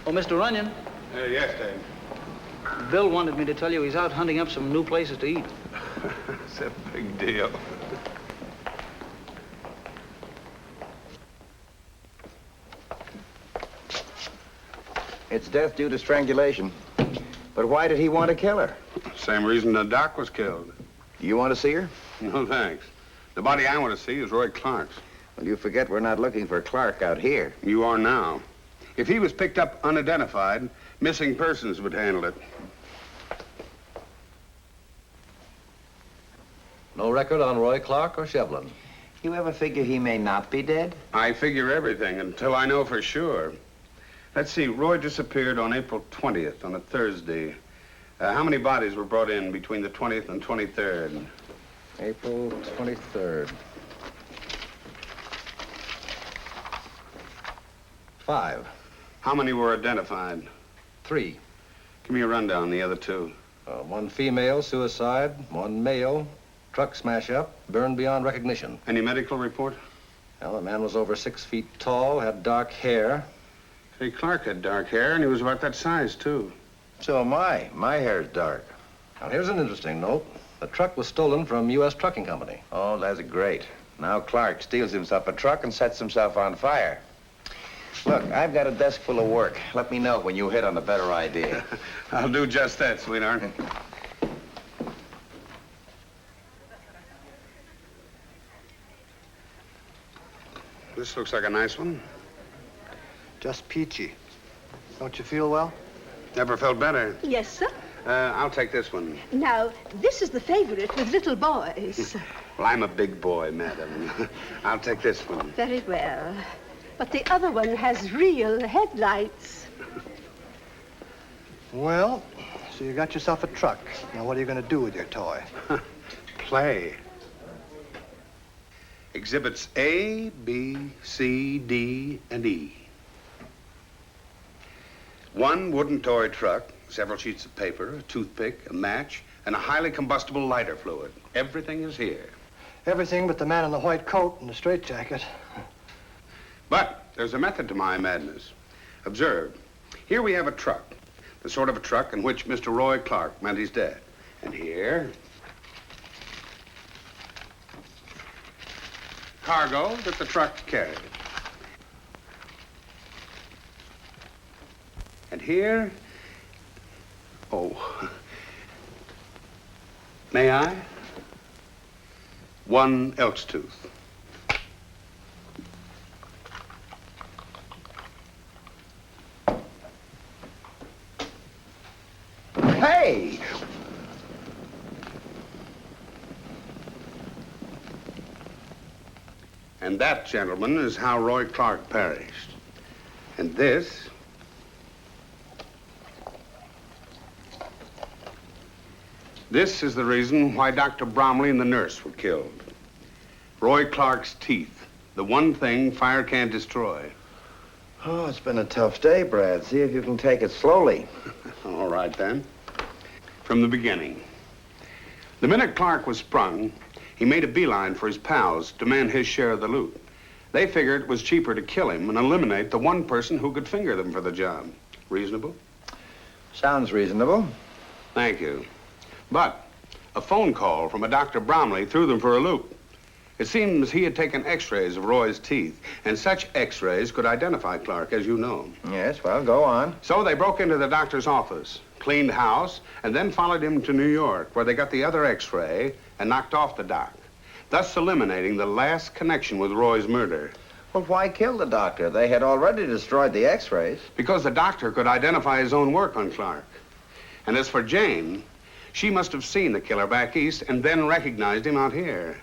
Oh, Mr. Runyan. Yes, Dave. Bill wanted me to tell you he's out hunting up some new places to eat. It's a big deal. It's death due to strangulation. But why did he want to kill her? Same reason the doc was killed. You want to see her? No, thanks. The body I want to see is Roy Clark's. Well, you forget we're not looking for Clark out here. You are now. If he was picked up unidentified, missing persons would handle it. No record on Roy Clark or Shevlin. You ever figure he may not be dead? I figure everything until I know for sure. Let's see, Roy disappeared on April 20th, on a Thursday. How many bodies were brought in between the 20th and 23rd? April 23rd. 5. How many were identified? 3. Give me a rundown on the other 2. 1 female, suicide. 1 male, truck smash up, burned beyond recognition. Any medical report? Well, the man was over 6 feet tall, had dark hair. Hey, Clark had dark hair, and he was about that size, too. So am I. My hair's dark. Now, here's an interesting note. The truck was stolen from U.S. Trucking Company. Oh, that's great. Now Clark steals himself a truck and sets himself on fire. Look, I've got a desk full of work. Let me know when you hit on a better idea. I'll do just that, sweetheart. This looks like a nice one. Just peachy. Don't you feel well? Never felt better. Yes, sir. I'll take this one. Now, this is the favorite with little boys. Well, I'm a big boy, madam. I'll take this one. Very well. But the other one has real headlights. Well, so you got yourself a truck. Now, what are you going to do with your toy? Play. Exhibits A, B, C, D, and E. 1 wooden toy truck, several sheets of paper, a toothpick, a match, and a highly combustible lighter fluid. Everything is here. Everything but the man in the white coat and the straitjacket. But there's a method to my madness. Observe. Here we have a truck, the sort of a truck in which Mr. Roy Clark meant he's dead. And here, cargo that the truck carried. And here, oh, may I? 1 elk's tooth. Hey! And that, gentlemen, is how Roy Clark perished. And this is the reason why Dr. Bromley and the nurse were killed. Roy Clark's teeth, the one thing fire can't destroy. Oh, it's been a tough day, Brad. See if you can take it slowly. All right, then. From the beginning. The minute Clark was sprung, he made a beeline for his pals to demand his share of the loot. They figured it was cheaper to kill him and eliminate the one person who could finger them for the job. Reasonable? Sounds reasonable. Thank you. But a phone call from a Dr. Bromley threw them for a loop. It seems he had taken x-rays of Roy's teeth, and such x-rays could identify Clark, as you know. Yes, well, go on. So they broke into the doctor's office, cleaned house, and then followed him to New York, where they got the other x-ray and knocked off the doc, thus eliminating the last connection with Roy's murder. Well, why kill the doctor? They had already destroyed the x-rays. Because the doctor could identify his own work on Clark. And as for Jane, she must have seen the killer back east and then recognized him out here.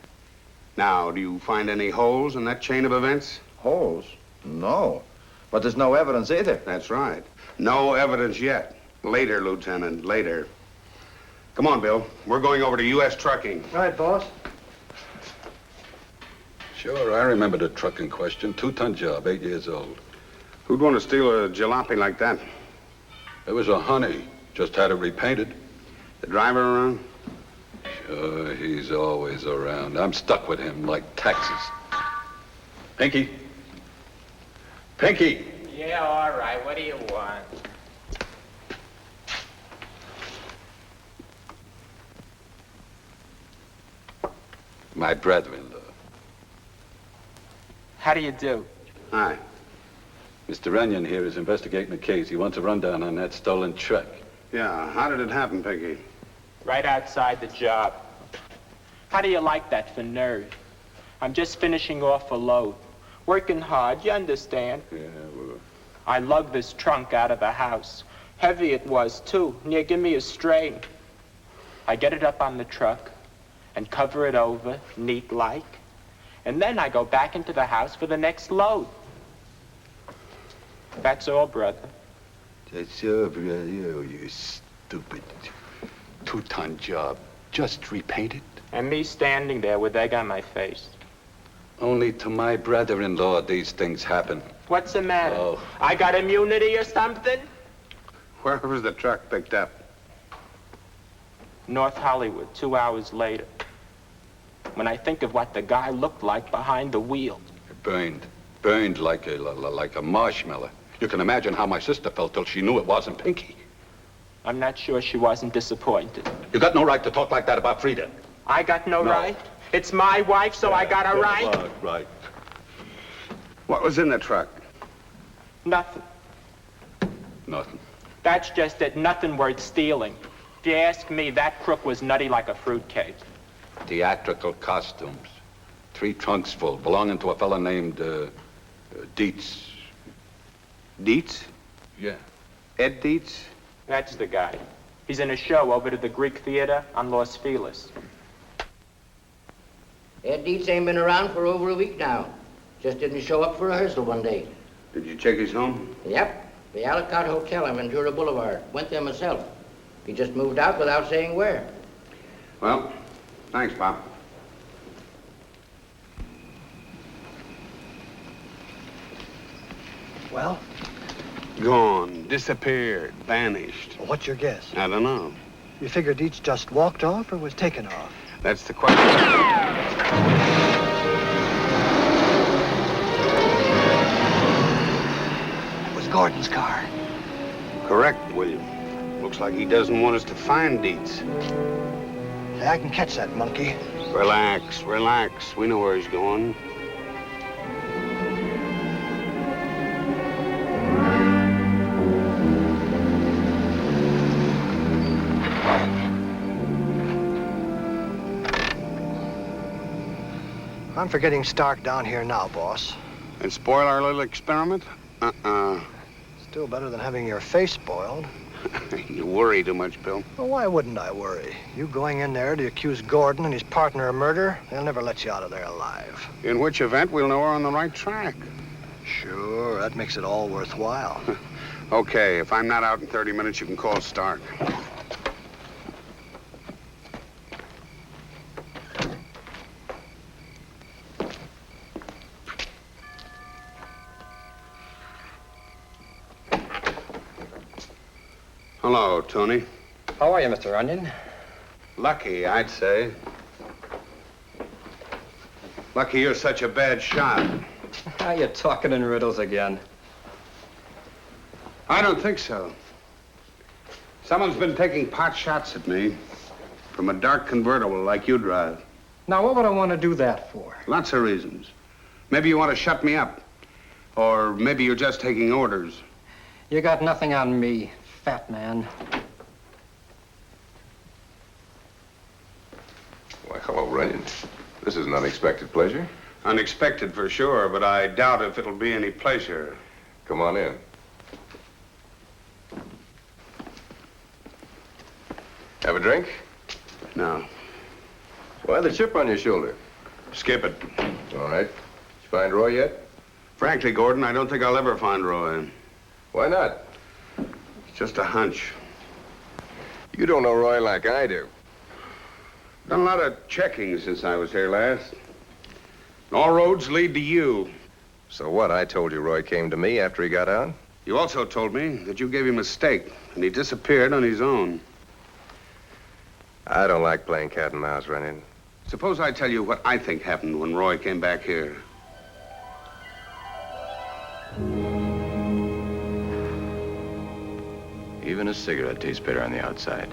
Now, do you find any holes in that chain of events? Holes? No. But there's no evidence either. That's right. No evidence yet. Later, Lieutenant, later. Come on, Bill. We're going over to U.S. Trucking. Right, boss. Sure, I remember the truck in question. 2-ton job, 8 years old. Who'd want to steal a jalopy like that? It was a honey. Just had it repainted. The driver around? Sure, he's always around. I'm stuck with him like taxes. Pinky? Pinky! Yeah, all right. What do you want? My brother-in-law. How do you do? Hi. Mr. Runyan here is investigating a case. He wants a rundown on that stolen truck. Yeah, how did it happen, Peggy? Right outside the job. How do you like that for nerve? I'm just finishing off a load. Working hard, you understand? Yeah, well... I lugged this trunk out of the house. Heavy it was, too. Near give me a strain. I get it up on the truck and cover it over, neat-like. And then I go back into the house for the next load. That's all, brother. That's all, brother. Oh, you stupid. 2-ton job. Just repainted. And me standing there with egg on my face. Only to my brother-in-law these things happen. What's the matter? Oh. I got immunity or something? Where was the truck picked up? North Hollywood, 2 hours later. When I think of what the guy looked like behind the wheel. It burned like a marshmallow. You can imagine how my sister felt till she knew it wasn't Pinky. I'm not sure she wasn't disappointed. You got no right to talk like that about Frida. I got no right? It's my wife, so I got a right? Right. What was in the truck? Nothing. Nothing. That's just it. Nothing worth stealing. If you ask me, that crook was nutty like a fruitcake. Theatrical costumes. 3 trunks full, belonging to a fella named, Dietz. Dietz? Yeah. Ed Dietz? That's the guy. He's in a show over to the Greek Theater on Los Feliz. Ed Dietz ain't been around for over a week now. Just didn't show up for rehearsal one day. Did you check his home? Yep. The Alicante Hotel on Ventura Boulevard. Went there myself. He just moved out without saying where. Well, thanks, Pop. Well? Gone, disappeared, vanished. Well, what's your guess? I don't know. You figured Dietz just walked off or was taken off? That's the question. It was Gordon's car. Correct, William. Looks like he doesn't want us to find Dietz. Hey, I can catch that monkey. Relax, relax. We know where he's going. I'm for getting Stark down here now, boss. And spoil our little experiment? Still better than having your face spoiled. You worry too much, Bill. Well, why wouldn't I worry? You going in there to accuse Gordon and his partner of murder, they'll never let you out of there alive. In which event, we'll know we're on the right track. Sure, that makes it all worthwhile. Okay, if I'm not out in 30 minutes, you can call Stark. Hello, Tony. How are you, Mr. Runyan? Lucky, I'd say. Lucky you're such a bad shot. Are you talking in riddles again? I don't think so. Someone's been taking pot shots at me from a dark convertible like you drive. Now, what would I want to do that for? Lots of reasons. Maybe you want to shut me up. Or maybe you're just taking orders. You got nothing on me, fat man. Why, hello, Runyan. This is an unexpected pleasure. Unexpected for sure, but I doubt if it'll be any pleasure. Come on in. Have a drink? No. Why the chip on your shoulder? Skip it. All right. Did you find Roy yet? Frankly, Gordon, I don't think I'll ever find Roy. Why not? It's just a hunch. You don't know Roy like I do. Done a lot of checking since I was here last. All roads lead to you. So what? I told you Roy came to me after he got out? You also told me that you gave him a stake, and he disappeared on his own. I don't like playing cat and mouse, Runyan. Suppose I tell you what I think happened when Roy came back here. Even a cigarette tastes better on the outside.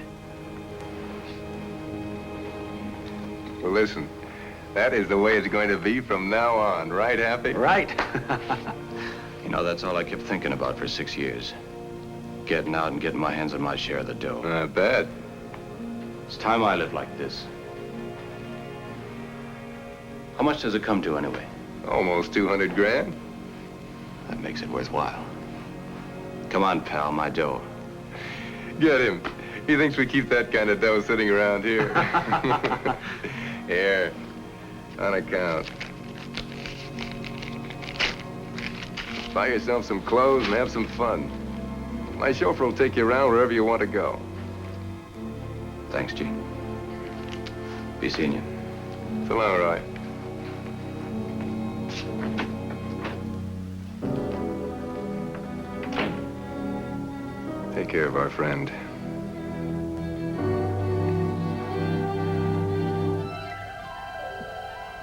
Well, listen, that is the way it's going to be from now on, right, Happy? Right. You know, that's all I kept thinking about for 6 years. Getting out and getting my hands on my share of the dough. I bet. It's time I live like this. How much does it come to, anyway? Almost 200 grand. That makes it worthwhile. Come on, pal, my dough. Get him. He thinks we keep that kind of dough sitting around here. Here, on account. Buy yourself some clothes and have some fun. My chauffeur will take you around wherever you want to go. Thanks, G. Be seeing you. So long, Roy. Take care of our friend.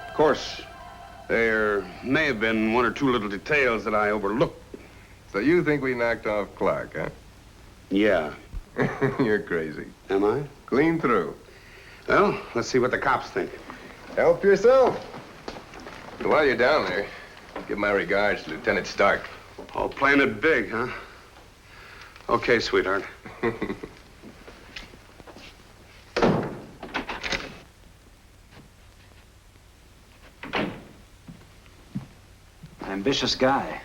Of course, there may have been one or two little details that I overlooked. So you think we knocked off Clark, huh? Yeah. You're crazy. Am I? Clean through. Well, let's see what the cops think. Help yourself. And while you're down there, give my regards to Lieutenant Stark. All playing it big, huh? Okay, sweetheart. Ambitious guy.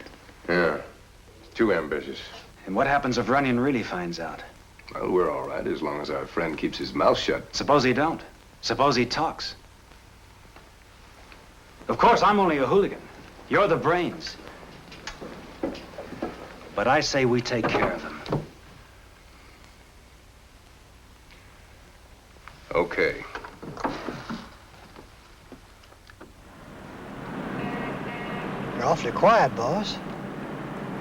Yeah. Too ambitious. And what happens if Runyan really finds out? Well, we're all right as long as our friend keeps his mouth shut. Suppose he don't. Suppose he talks. Of course, I'm only a hooligan. You're the brains. But I say we take care of him. Okay. You're awfully quiet, boss.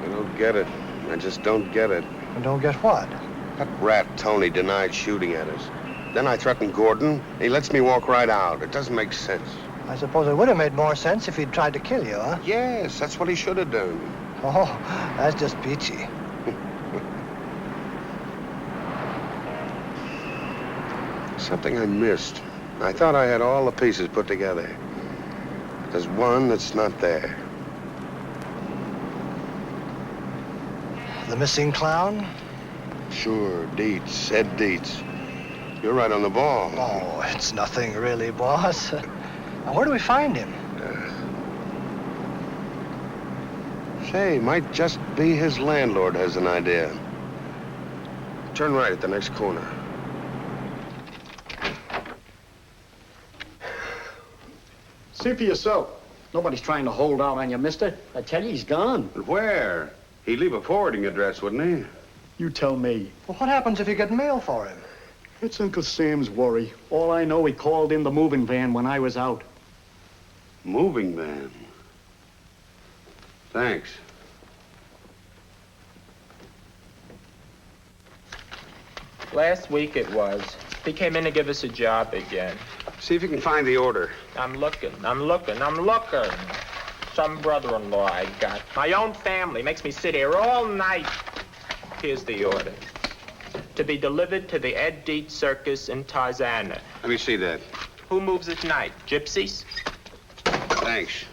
I don't get it. I just don't get it. I don't get what? That rat Tony denied shooting at us. Then I threatened Gordon, and he lets me walk right out. It doesn't make sense. I suppose it would have made more sense if he'd tried to kill you, huh? Yes, that's what he should have done. Oh, that's just peachy. Something I missed. I thought I had all the pieces put together. There's one that's not there. The missing clown? Sure, Dietz, Ed Dietz. You're right on the ball. Oh, it's nothing really, boss. Now, where do we find him? Say, might just be his landlord has an idea. Turn right at the next corner. See for yourself. Nobody's trying to hold out on you, mister. I tell you, he's gone. But where? He'd leave a forwarding address, wouldn't he? You tell me. Well, what happens if you get mail for him? It's Uncle Sam's worry. All I know, he called in the moving van when I was out. Moving van? Thanks. Last week it was. He came in to give us a job again. See if you can find the order. I'm looking. Some brother-in-law I got. My own family makes me sit here all night. Here's the order. To be delivered to the Ed Dietz Circus in Tarzana. Let me see that. Who moves at night? Gypsies? Thanks.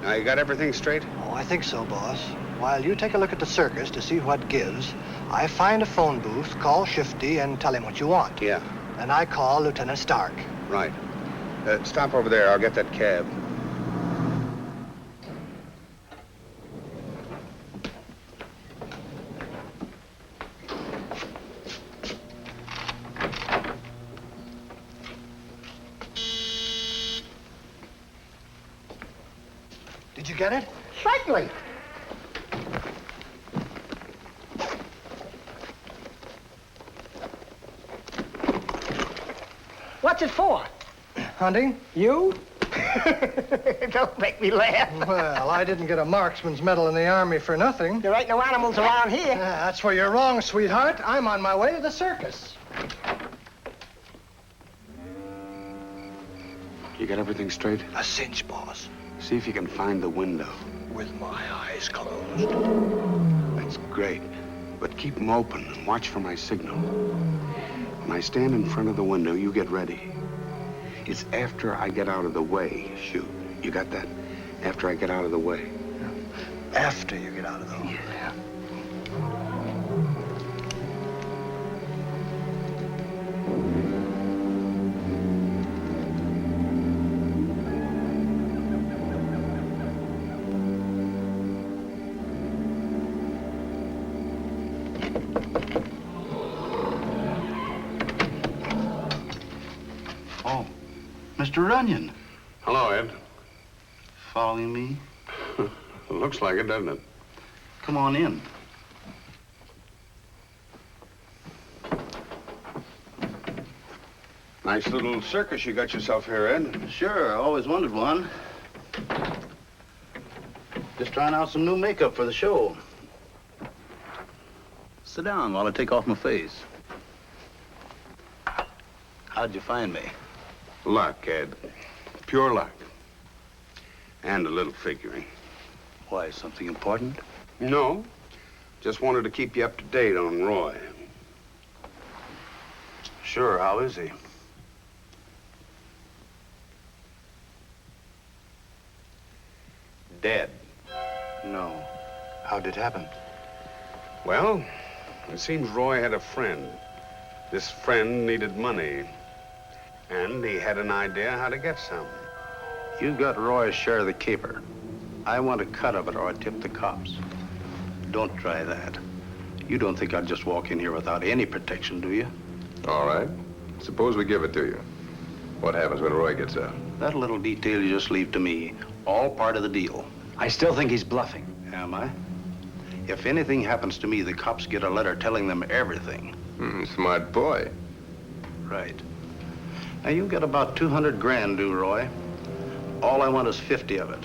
Now, you got everything straight? Oh, I think so, boss. While you take a look at the circus to see what gives, I find a phone booth, call Shifty, and tell him what you want. Yeah. Then I call Lieutenant Stark. Right. Stop over there. I'll get that cab. Did you get it? Certainly. What's it for? Hunting? You? Don't make me laugh. Well, I didn't get a marksman's medal in the Army for nothing. There ain't no animals around here. That's where you're wrong, sweetheart. I'm on my way to the circus. You got everything straight? A cinch, boss. See if you can find the window. With my eyes closed. That's great. But keep them open and watch for my signal. When I stand in front of the window, you get ready. It's after I get out of the way, shoot. You got that? After I get out of the way. After you get out of the way. Yeah. Mr. Runyan. Hello, Ed. Following me? Looks like it, doesn't it? Come on in. Nice little circus you got yourself here, Ed. Sure, I always wanted one. Just trying out some new makeup for the show. Sit down while I take off my face. How'd you find me? Luck, Ed. Pure luck. And a little figuring. Why, something important? No. Just wanted to keep you up to date on Roy. Sure, how is he? Dead. No. How'd it happen? Well, it seems Roy had a friend. This friend needed money. And he had an idea how to get some. You got Roy's share of the caper. I want a cut of it or I tip the cops. Don't try that. You don't think I'd just walk in here without any protection, do you? All right. Suppose we give it to you. What happens when Roy gets out? That little detail you just leave to me. All part of the deal. I still think he's bluffing. Am I? If anything happens to me, the cops get a letter telling them everything. Smart boy. Right. Now, you get about 200 grand due, Roy. All I want is 50 of it.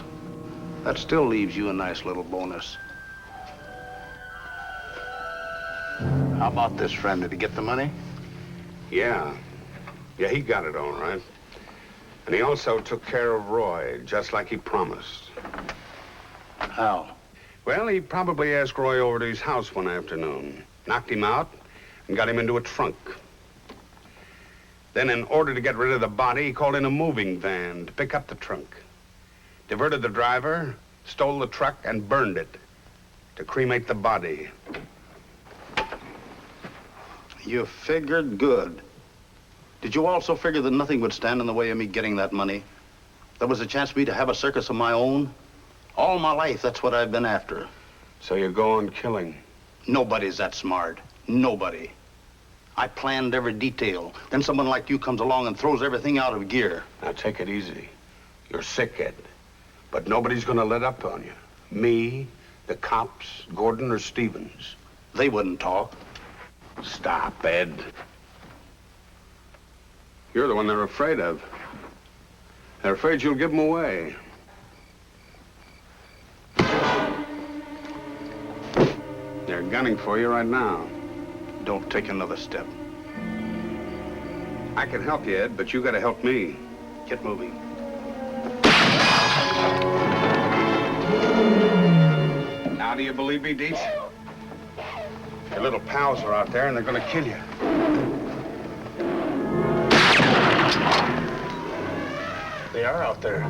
That still leaves you a nice little bonus. How about this, friend? Did he get the money? Yeah. Yeah, he got it all right. And he also took care of Roy, just like he promised. How? Well, he probably asked Roy over to his house one afternoon, knocked him out, and got him into a trunk. Then, in order to get rid of the body, he called in a moving van to pick up the trunk. Diverted the driver, stole the truck, and burned it to cremate the body. You figured good. Did you also figure that nothing would stand in the way of me getting that money? There was a chance for me to have a circus of my own? All my life, that's what I've been after. So you go on killing? Nobody's that smart. Nobody. I planned every detail. Then someone like you comes along and throws everything out of gear. Now, take it easy. You're sick, Ed. But nobody's gonna let up on you. Me, the cops, Gordon, or Stevens. They wouldn't talk. Stop, Ed. You're the one they're afraid of. They're afraid you'll give them away. They're gunning for you right now. Don't take another step. I can help you, Ed, but you gotta help me. Get moving. Now, do you believe me, Deets? Your little pals are out there, and they're gonna kill you. They are out there.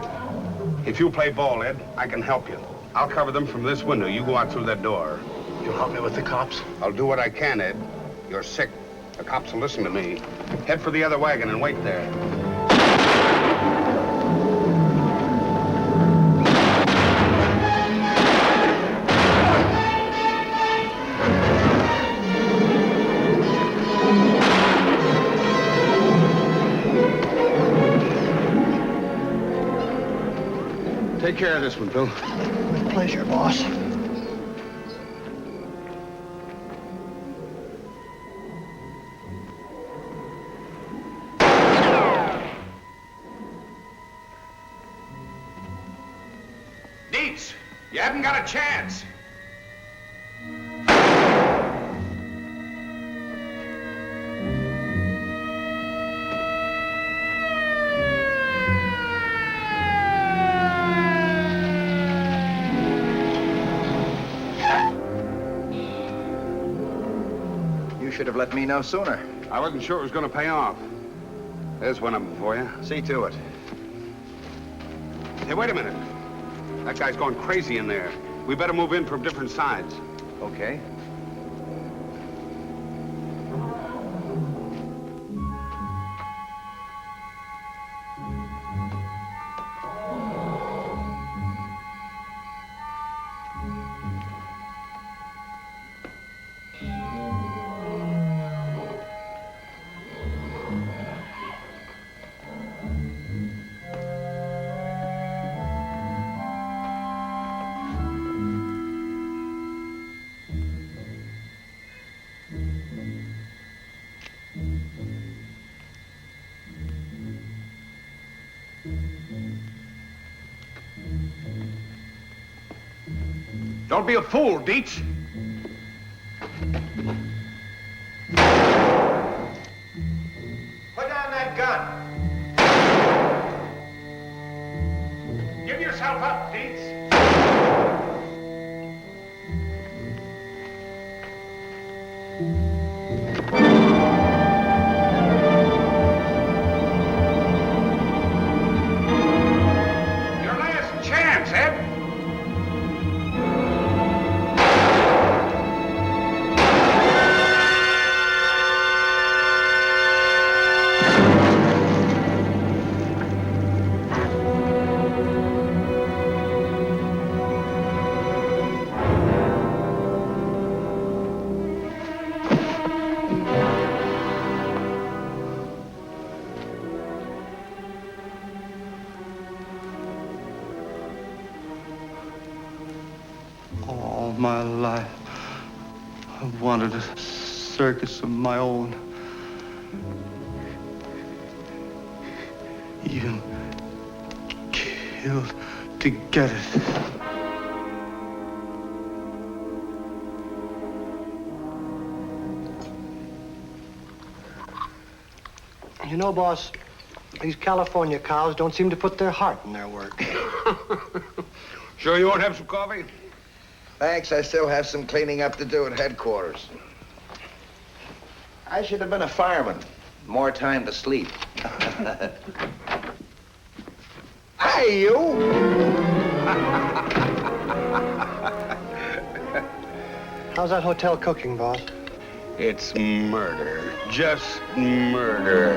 If you play ball, Ed, I can help you. I'll cover them from this window. You go out through that door. You'll help me with the cops? I'll do what I can, Ed. You're sick. The cops will listen to me. Head for the other wagon and wait there. Take care of this one, Bill. With pleasure, boss. Dietz, you haven't got a chance. You should have let me know sooner. I wasn't sure it was going to pay off. There's one of them for you. See to it. Hey, wait a minute. That guy's going crazy in there. We better move in from different sides. Okay. Don't be a fool, Dietz. Put down that gun. Give yourself up, Dietz. Your last chance, Ed. All my life, I've wanted a circus of my own. Even killed to get it. You know, boss, these California cows don't seem to put their heart in their work. Sure you won't have some coffee? Thanks, I still have some cleaning up to do at headquarters. I should have been a fireman. More time to sleep. Hey, you! How's that hotel cooking, boss? It's murder. Just murder.